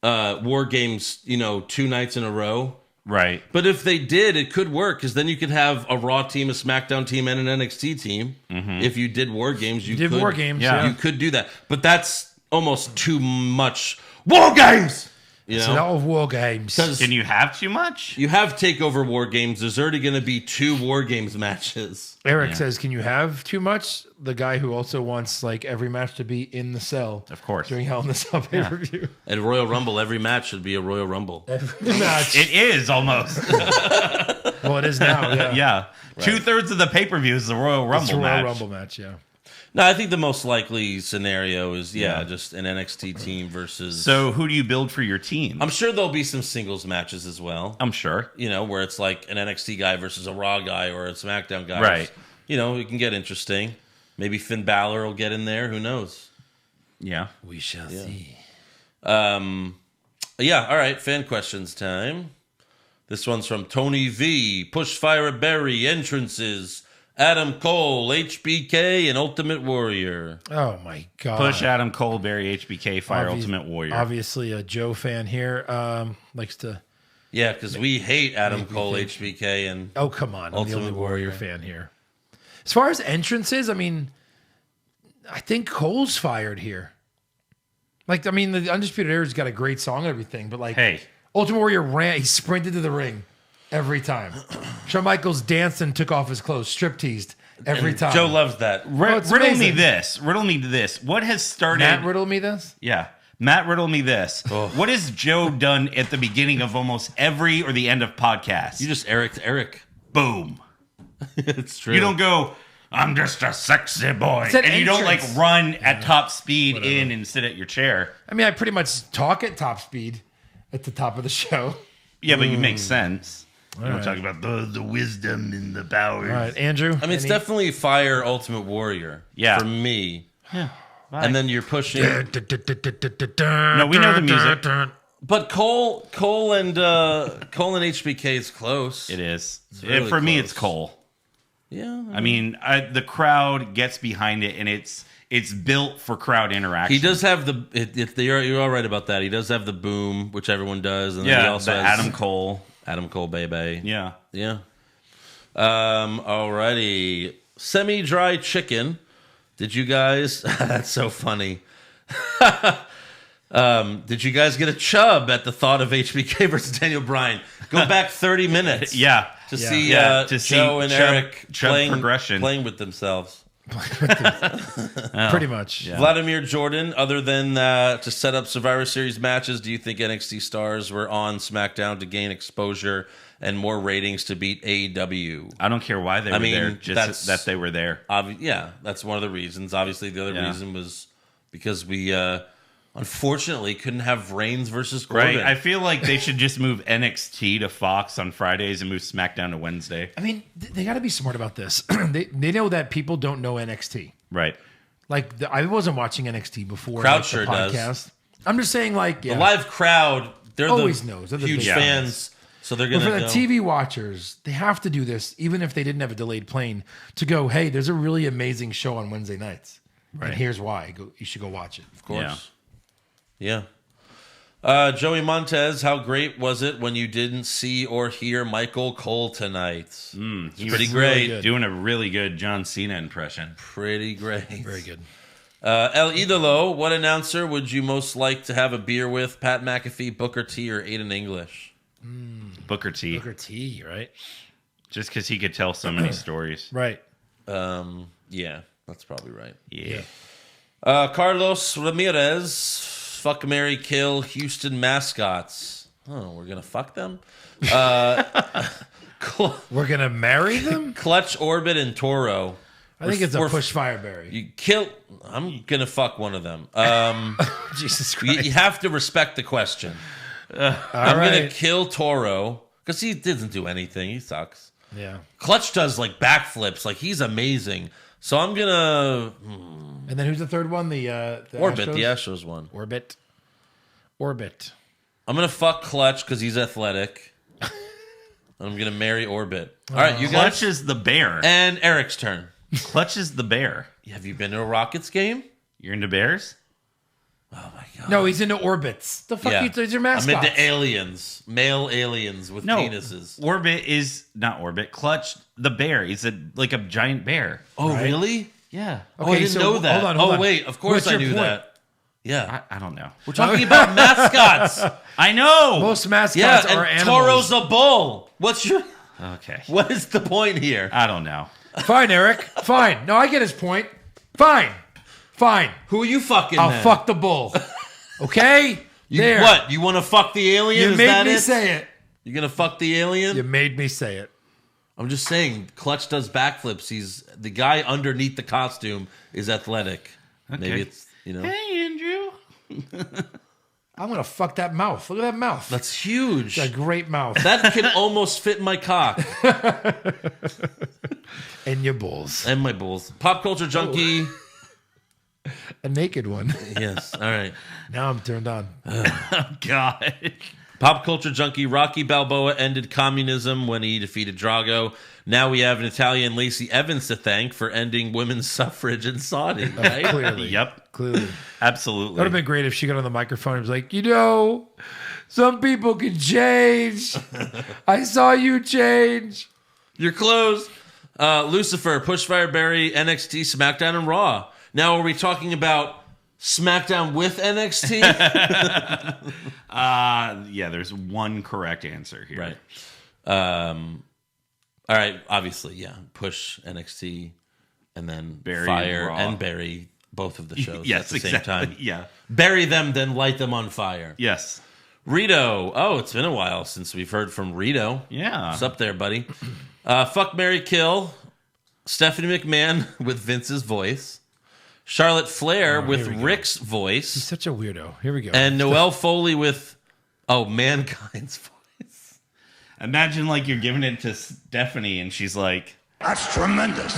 Speaker 3: War Games, 2 nights in a row.
Speaker 5: right.
Speaker 3: But if they did, it could work because then you could have a Raw team, a SmackDown team, and an NXT team. If you did War Games, you
Speaker 4: Did
Speaker 3: could.
Speaker 4: War Games,
Speaker 5: Yeah.
Speaker 4: yeah.
Speaker 3: You could do that, but that's almost too much. War Games,
Speaker 4: It's an all war games.
Speaker 3: because
Speaker 5: Can you have too much?
Speaker 3: you have Takeover War Games. There's already going to be 2 War Games matches.
Speaker 4: Eric says, "Can you have too much?" The guy who also wants like every match to be in the cell.
Speaker 5: Of course.
Speaker 4: During Hell in the Cell pay-per-view.
Speaker 3: At Royal Rumble, every match should be a Royal Rumble.
Speaker 4: Every match.
Speaker 5: It is almost.
Speaker 4: Well, it is now. Yeah.
Speaker 5: Yeah. 2/3 of the pay-per-view is the Royal Rumble
Speaker 4: It's a Royal
Speaker 5: match.
Speaker 4: Rumble match. Yeah.
Speaker 3: No, I think the most likely scenario is just an NXT team versus.
Speaker 5: So who do you build for your team?
Speaker 3: I'm sure there'll be some singles matches as well.
Speaker 5: I'm sure.
Speaker 3: Where it's like an NXT guy versus a Raw guy or a SmackDown guy.
Speaker 5: Right.
Speaker 3: It can get interesting. Maybe Finn Balor will get in there. Who knows?
Speaker 5: Yeah.
Speaker 4: We shall see.
Speaker 3: Yeah. All right. Fan questions time. This one's from Tony V. Push Fire Berry entrances. Adam Cole, HBK, and Ultimate Warrior.
Speaker 4: Oh my God.
Speaker 5: Push Adam Cole, Barry HBK, Fire
Speaker 4: Obvi-
Speaker 5: Ultimate Warrior.
Speaker 4: Obviously, a Joe fan here likes to.
Speaker 3: Yeah, because we hate Adam Cole, HBK, and
Speaker 4: Oh come on! I'm the
Speaker 3: Ultimate
Speaker 4: only Warrior
Speaker 3: Warrior.
Speaker 4: fan here. As far as entrances, I mean, I think Cole's fired here. Like, I mean, the Undisputed Era's got a great song and everything, but like,
Speaker 5: Hey.
Speaker 4: Ultimate Warrior he sprinted to the ring every time. Shawn Michaels danced and took off his clothes, strip teased every time.
Speaker 3: Joe loves that.
Speaker 4: it's
Speaker 5: Riddle me
Speaker 4: amazing.
Speaker 5: this. Riddle me this. What has started?
Speaker 4: Matt riddle me this.
Speaker 5: Yeah. Matt, riddle me this. What has Joe done at the beginning of almost every or the end of podcasts?
Speaker 3: You just Eric.
Speaker 5: Boom.
Speaker 3: It's true.
Speaker 5: You don't go, I'm just a sexy boy.
Speaker 4: It's an
Speaker 5: And you don't like
Speaker 4: entrance.
Speaker 5: run at top speed in and sit at your chair.
Speaker 4: I mean, I pretty much talk at top speed at the top of the show.
Speaker 5: Yeah, but you make sense. You don't
Speaker 4: right.
Speaker 5: talk about the wisdom and the powers.
Speaker 4: All right, Andrew.
Speaker 3: I mean, it's definitely Fire Ultimate Warrior.
Speaker 5: Yeah.
Speaker 3: For me. Yeah. And then you're pushing.
Speaker 5: No, we know the music.
Speaker 3: But Cole and HBK is close.
Speaker 5: It is.
Speaker 3: really
Speaker 5: For me,
Speaker 3: close.
Speaker 5: it's Cole.
Speaker 3: Yeah.
Speaker 5: I mean, the crowd gets behind it, and it's built for crowd interaction.
Speaker 3: He does have you're all right about that. He does have the boom, which everyone does, and then he also has
Speaker 5: Adam Cole,
Speaker 3: baby.
Speaker 5: Yeah.
Speaker 3: Alrighty, semi-dry chicken. Did you guys? That's so funny. Did you guys get a chub at the thought of HBK versus Daniel Bryan? Go back 30 minutes. To see Joe and Eric playing with themselves.
Speaker 4: Pretty much.
Speaker 3: Yeah. Vladimir Jordan, other than to set up Survivor Series matches, do you think NXT stars were on SmackDown to gain exposure and more ratings to beat AEW?
Speaker 5: I don't care why they were there, just that they were there.
Speaker 3: That's one of the reasons. Obviously, the other reason was because we unfortunately couldn't have Reigns versus Corbin.
Speaker 5: Right. I feel like they should just move NXT to Fox on Fridays and move SmackDown to Wednesday.
Speaker 4: I mean, they got to be smart about this. They know that people don't know NXT.
Speaker 5: Right.
Speaker 4: Like, I wasn't watching NXT before.
Speaker 3: Crowd
Speaker 4: the podcast.
Speaker 3: does.
Speaker 4: I'm just saying,
Speaker 3: the live crowd, they're
Speaker 4: always knows. They're
Speaker 3: huge fans. So they're going to
Speaker 4: for the TV watchers, they have to do this, even if they didn't have a delayed plane, to go, hey, there's a really amazing show on Wednesday nights. Right. And here's why. You should go watch it.
Speaker 3: Of course. Yeah. Joey Montez, how great was it when you didn't see or hear Michael Cole tonight?
Speaker 5: He's
Speaker 3: pretty great.
Speaker 5: Really doing a really good John Cena impression.
Speaker 3: Pretty great.
Speaker 4: Very good.
Speaker 3: El Idolo, what announcer would you most like to have a beer with? Pat McAfee, Booker T, or Aiden English?
Speaker 5: Booker T.
Speaker 4: Booker T, right?
Speaker 5: Just because he could tell so many stories.
Speaker 4: Right.
Speaker 3: Yeah, that's probably right.
Speaker 5: Yeah.
Speaker 3: Carlos Ramirez, fuck, marry, kill Houston mascots. Oh, we're going to fuck them?
Speaker 4: We're going to marry them?
Speaker 3: Clutch, Orbit, and Toro.
Speaker 4: I think it's a Push Fireberry.
Speaker 3: You kill... I'm going to fuck one of them.
Speaker 4: Jesus Christ.
Speaker 3: You have to respect the question. I'm going to kill Toro because he doesn't do anything. He sucks.
Speaker 4: Yeah.
Speaker 3: Clutch does like backflips. Like he's amazing. So I'm going to...
Speaker 4: And then who's the third one? The
Speaker 3: Orbit,
Speaker 4: Astros?
Speaker 3: the Astros one.
Speaker 4: Orbit.
Speaker 3: I'm going to fuck Clutch because he's athletic. I'm going to marry Orbit. All right, you guys.
Speaker 5: Clutch is the bear.
Speaker 3: And Eric's turn.
Speaker 5: Clutch is the bear.
Speaker 3: Have you been to a Rockets game?
Speaker 5: You're into bears?
Speaker 3: Oh, my God.
Speaker 4: No, he's into orbits. The fuck these are mascots.
Speaker 3: I'm into aliens. Male aliens with penises.
Speaker 5: Orbit is not Orbit. Clutch, the bear. He's like a giant bear.
Speaker 3: Oh, really?
Speaker 5: Yeah.
Speaker 3: Okay, I didn't know that.
Speaker 4: Hold on.
Speaker 3: Wait. Of course I knew that.
Speaker 5: Yeah. I don't know.
Speaker 3: We're talking about mascots.
Speaker 5: I know.
Speaker 4: Most mascots are
Speaker 3: and
Speaker 4: animals.
Speaker 3: Toro's a bull.
Speaker 5: Okay.
Speaker 3: What is the point here?
Speaker 5: I don't know.
Speaker 4: Fine, Eric. Fine. No, I get his point. Fine.
Speaker 3: Who are you fucking
Speaker 4: I'll
Speaker 3: then?
Speaker 4: fuck the bull. Okay? There.
Speaker 3: What? You want to fuck the alien?
Speaker 4: You made me say it.
Speaker 3: You're going to fuck the alien?
Speaker 4: You made me say it.
Speaker 3: I'm just saying, Clutch does backflips. He's the guy underneath the costume is athletic.
Speaker 5: Okay.
Speaker 3: Maybe it's,
Speaker 5: Hey, Andrew.
Speaker 4: I'm going to fuck that mouth. Look at that mouth.
Speaker 3: That's huge.
Speaker 4: It's a great mouth.
Speaker 3: That can almost fit my cock.
Speaker 4: And your balls.
Speaker 3: And my balls. Pop culture junkie.
Speaker 4: A naked one.
Speaker 3: Yes. All right.
Speaker 4: Now I'm turned on.
Speaker 5: Oh, God.
Speaker 3: Pop culture junkie Rocky Balboa ended communism when he defeated Drago. Now we have Natalia and Lacey Evans to thank for ending women's suffrage in Saudi. Right?
Speaker 4: Clearly.
Speaker 5: Yep.
Speaker 4: Clearly.
Speaker 5: Absolutely.
Speaker 4: That would have been great if she got on the microphone and was like, some people can change. I saw you change.
Speaker 3: You're closed. Lucifer, Pushfire Barry, NXT, SmackDown, and Raw. Now, are we talking about SmackDown with NXT?
Speaker 5: Yeah, there's one correct answer here.
Speaker 3: Right. All right, obviously, yeah. Push NXT and then
Speaker 5: Barry
Speaker 3: Fire
Speaker 5: and Raw.
Speaker 3: and Barry, both of the shows
Speaker 5: Yes,
Speaker 3: at the
Speaker 5: exactly.
Speaker 3: same time.
Speaker 5: Yeah.
Speaker 3: Bury them, then light them on fire.
Speaker 5: Yes.
Speaker 3: Rito. Oh, it's been a while since we've heard from Rito.
Speaker 5: Yeah.
Speaker 3: What's up there, buddy? Fuck, marry, kill. Stephanie McMahon with Vince's voice. Charlotte Flair with Rick's voice.
Speaker 4: He's such a weirdo. Here we go.
Speaker 3: And Noelle Foley with, Mankind's voice.
Speaker 5: Imagine like you're giving it to Stephanie and she's like,
Speaker 2: That's tremendous.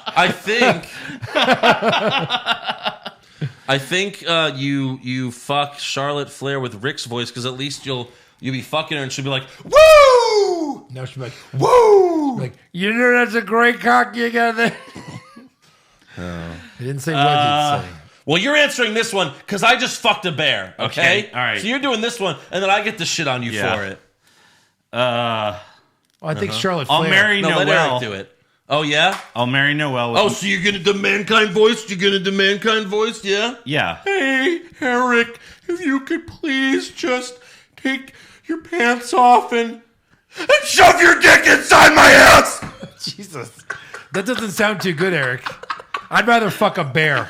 Speaker 3: I think you fuck Charlotte Flair with Rick's voice because at least you'll be fucking her and she'll be like, woo!
Speaker 4: Now she's like, woo! Like, you know that's a great cock you got there. He didn't say what he'd say.
Speaker 3: Well, you're answering this one because I just fucked a bear. Okay?
Speaker 5: All right.
Speaker 3: So you're doing this one, and then I get to shit on you for it.
Speaker 4: I think Charlotte Flair.
Speaker 5: I'll marry
Speaker 3: No, let
Speaker 5: Noelle.
Speaker 3: Eric do it. Oh, yeah?
Speaker 5: I'll marry Noelle.
Speaker 3: Oh, so you're going to do mankind voice? You're going to do mankind voice, yeah?
Speaker 5: Yeah.
Speaker 3: Hey, Eric, if you could please just take your pants off and shove your dick inside my ass!
Speaker 4: Jesus. That doesn't sound too good, Eric. I'd rather fuck a bear.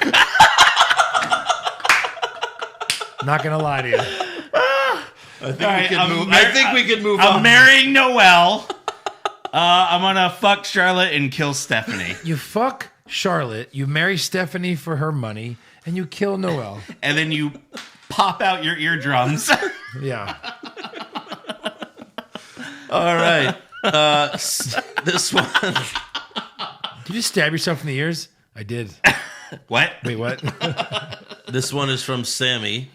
Speaker 4: Not going to lie to you.
Speaker 3: I think we can move on.
Speaker 5: I'm marrying Noelle. I'm gonna fuck Charlotte and kill Stephanie.
Speaker 4: You fuck Charlotte, you marry Stephanie for her money, and you kill Noelle.
Speaker 5: And then you pop out your eardrums.
Speaker 4: Yeah.
Speaker 3: All right. This one.
Speaker 4: Did you stab yourself in the ears? I did.
Speaker 5: What?
Speaker 4: Wait, what?
Speaker 3: This one is from Sammy.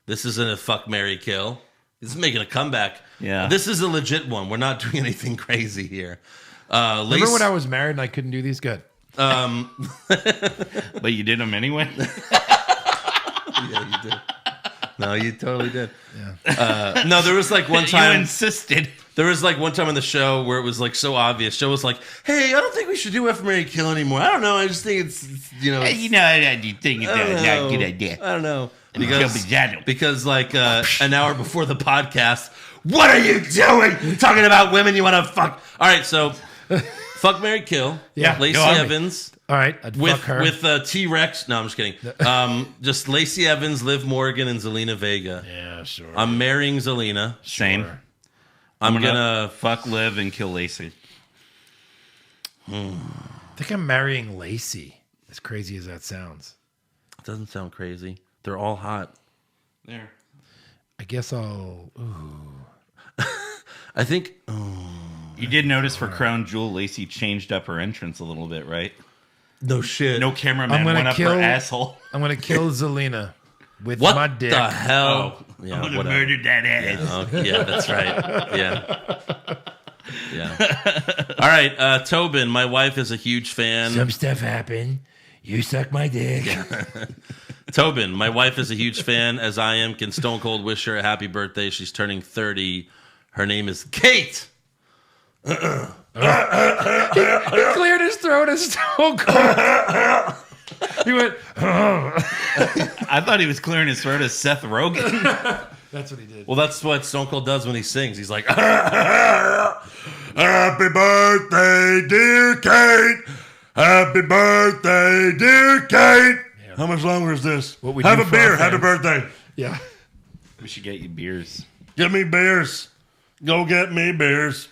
Speaker 3: This isn't a fuck, marry, kill. This is making a comeback.
Speaker 5: Yeah.
Speaker 3: This is a legit one. We're not doing anything crazy here.
Speaker 4: Remember when I was married and I couldn't do these? Good.
Speaker 5: But you did them anyway?
Speaker 3: Yeah, you did. No, you totally did. Yeah. No, there was like one time.
Speaker 5: You insisted.
Speaker 3: There was like one time on the show where it was like so obvious. Joe was like, "Hey, I don't think we should do F Marry Kill anymore. I don't know. I just think it's
Speaker 5: I do think it's not a good idea.
Speaker 3: I don't know."
Speaker 5: Because
Speaker 3: Because like an hour before the podcast, what are you doing? Talking about women you want to fuck. All right, so fuck, marry, kill.
Speaker 4: Yeah,
Speaker 3: Lacey
Speaker 4: go on.
Speaker 3: Evans.
Speaker 4: All right, I'd
Speaker 3: With
Speaker 4: fuck her.
Speaker 3: with T-Rex. No, I'm just kidding. Just Lacey Evans, Liv Morgan, and Zelina Vega.
Speaker 4: Yeah, sure.
Speaker 3: I'm marrying Zelina.
Speaker 5: Same.
Speaker 3: I'm gonna
Speaker 5: fuck Liv and kill Lacey.
Speaker 4: I think I'm marrying Lacey. As crazy as that sounds.
Speaker 3: It doesn't sound crazy. They're all hot.
Speaker 5: There.
Speaker 4: I guess I'll... Ooh.
Speaker 3: I think...
Speaker 5: You did notice for Crown Jewel, Lacey changed up her entrance a little bit, right?
Speaker 3: No shit.
Speaker 5: No cameraman went up her asshole.
Speaker 4: I'm going to kill Zelina with
Speaker 3: What
Speaker 4: my dick.
Speaker 3: the hell?
Speaker 5: Yeah, I'm gonna murder that ass.
Speaker 3: Yeah, that's right. Yeah. Yeah. All right, Tobin, my wife is a huge fan.
Speaker 7: Some stuff happened. You suck my dick.
Speaker 3: Tobin, my wife is a huge fan, as I am. Can Stone Cold wish her a happy birthday? She's turning 30. Her name is Kate.
Speaker 4: He cleared his throat as Stone Cold. He went...
Speaker 5: I thought he was clearing his throat as Seth Rogen.
Speaker 4: That's what he did.
Speaker 3: Well, that's what Stone Cold does when he sings. He's like,
Speaker 2: Happy birthday, dear Kate. Happy birthday, dear Kate.
Speaker 4: Yeah.
Speaker 2: How much longer is this?
Speaker 4: What we
Speaker 2: Have
Speaker 4: do
Speaker 2: a
Speaker 4: for our
Speaker 2: beer. Happy
Speaker 4: fans.
Speaker 2: birthday.
Speaker 4: Yeah.
Speaker 5: We should get you beers.
Speaker 2: Give me beers. Go get me beers.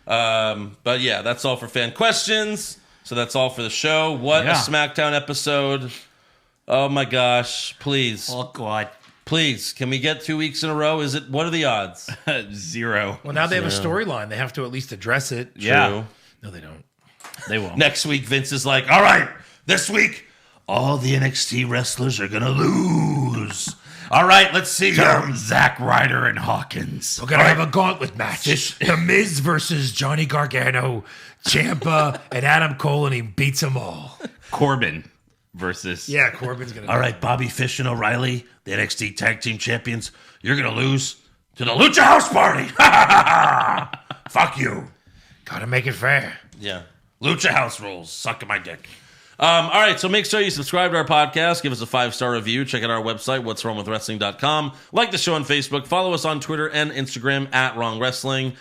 Speaker 3: but yeah, that's all for fan questions. So that's all for the show. What a SmackDown episode. Oh my gosh. Please.
Speaker 5: Oh, God.
Speaker 3: Please. Can we get 2 weeks in a row? What are the odds?
Speaker 5: 0.
Speaker 4: Well, now they have a storyline. They have to at least address it.
Speaker 5: Yeah.
Speaker 4: No, they don't.
Speaker 5: They won't.
Speaker 3: Next week, Vince is like, all right, this week, all the NXT wrestlers are going to lose. All right, let's see.
Speaker 5: Zack Ryder and Hawkins.
Speaker 4: We're going to have a gauntlet match. The Miz versus Johnny Gargano, Ciampa, and Adam Cole, and he beats them all.
Speaker 5: Corbin versus...
Speaker 4: Yeah, Corbin's going to
Speaker 3: All right, Bobby Fish and O'Reilly, the NXT Tag Team Champions, you're going to lose to the Lucha House Party. Fuck you.
Speaker 4: Got to make it fair.
Speaker 3: Yeah. Lucha House rules. Sucking my dick. All right, so make sure you subscribe to our podcast. Give us a 5-star review. Check out our website, what'swrongwithwrestling.com. Like the show on Facebook. Follow us on Twitter and Instagram at Wrong Wrestling.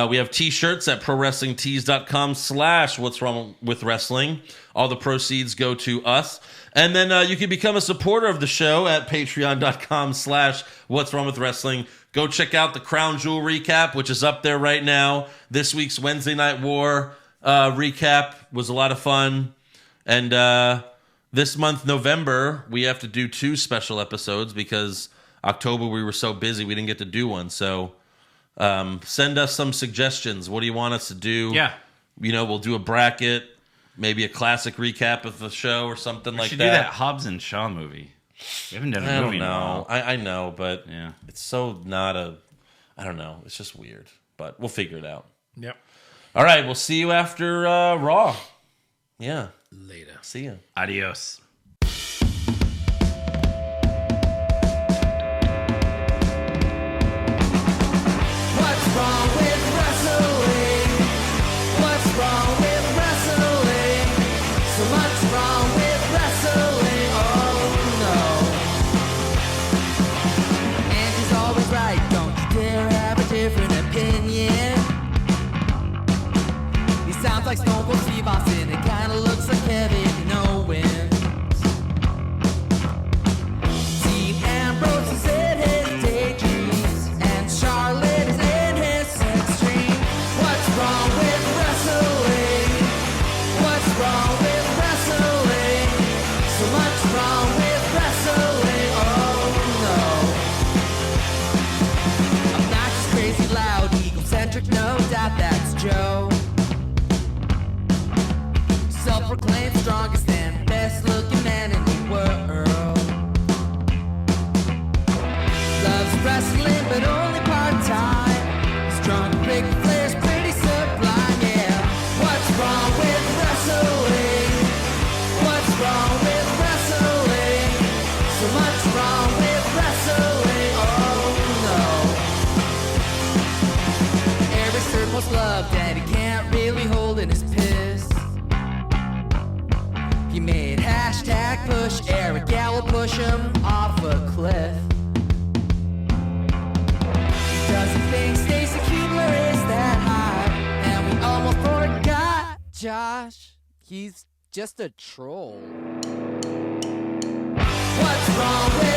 Speaker 3: We have t-shirts at prowrestlingtees.com/what'swrongwithwrestling. All the proceeds go to us. And then you can become a supporter of the show at patreon.com/what'swrongwithwrestling. Go check out the Crown Jewel recap, which is up there right now. This week's Wednesday Night War recap was a lot of fun. And this month, November, we have to do 2 special episodes because October we were so busy we didn't get to do one. So send us some suggestions. What do you want us to do?
Speaker 5: Yeah.
Speaker 3: You know, we'll do a bracket, maybe a classic recap of the show or something like
Speaker 5: should
Speaker 3: that.
Speaker 5: do that Hobbs and Shaw movie. We haven't done a
Speaker 3: I
Speaker 5: movie
Speaker 3: don't
Speaker 5: in a
Speaker 3: know.
Speaker 5: while.
Speaker 3: I know, but
Speaker 5: Yeah.
Speaker 3: it's so not a... I don't know. It's just weird. But we'll figure it out.
Speaker 4: Yep.
Speaker 3: All right, we'll see you after Raw. Yeah.
Speaker 4: Later.
Speaker 3: See ya.
Speaker 5: Adios.
Speaker 8: What's wrong with wrestling? What's wrong with wrestling? So much wrong with wrestling. Oh no. And she's always right. Don't you dare have a different opinion. He sounds like Stone Cold Steve Austin. It kinda looks like Kevin Owens. Dean Ambrose is in his daydreams, and Charlotte is in his sex dream. What's wrong with wrestling? What's wrong with wrestling? So much wrong with wrestling. Oh no. Obnoxious, crazy, loud, egocentric, no doubt that's Joe. Self-proclaimed strongest and best-looking man in the world. Loves wrestling, but only part-time. Strong, big players, pretty sublime, yeah. What's wrong with wrestling? What's wrong with wrestling? So much wrong with wrestling, oh no. Eric's third most loved, and he can't really hold in his piss. He made hashtag push Eric, yeah, we'll push him off a cliff. Doesn't think Stacy Keebler is that high, and we almost forgot Josh. He's just a troll. What's wrong with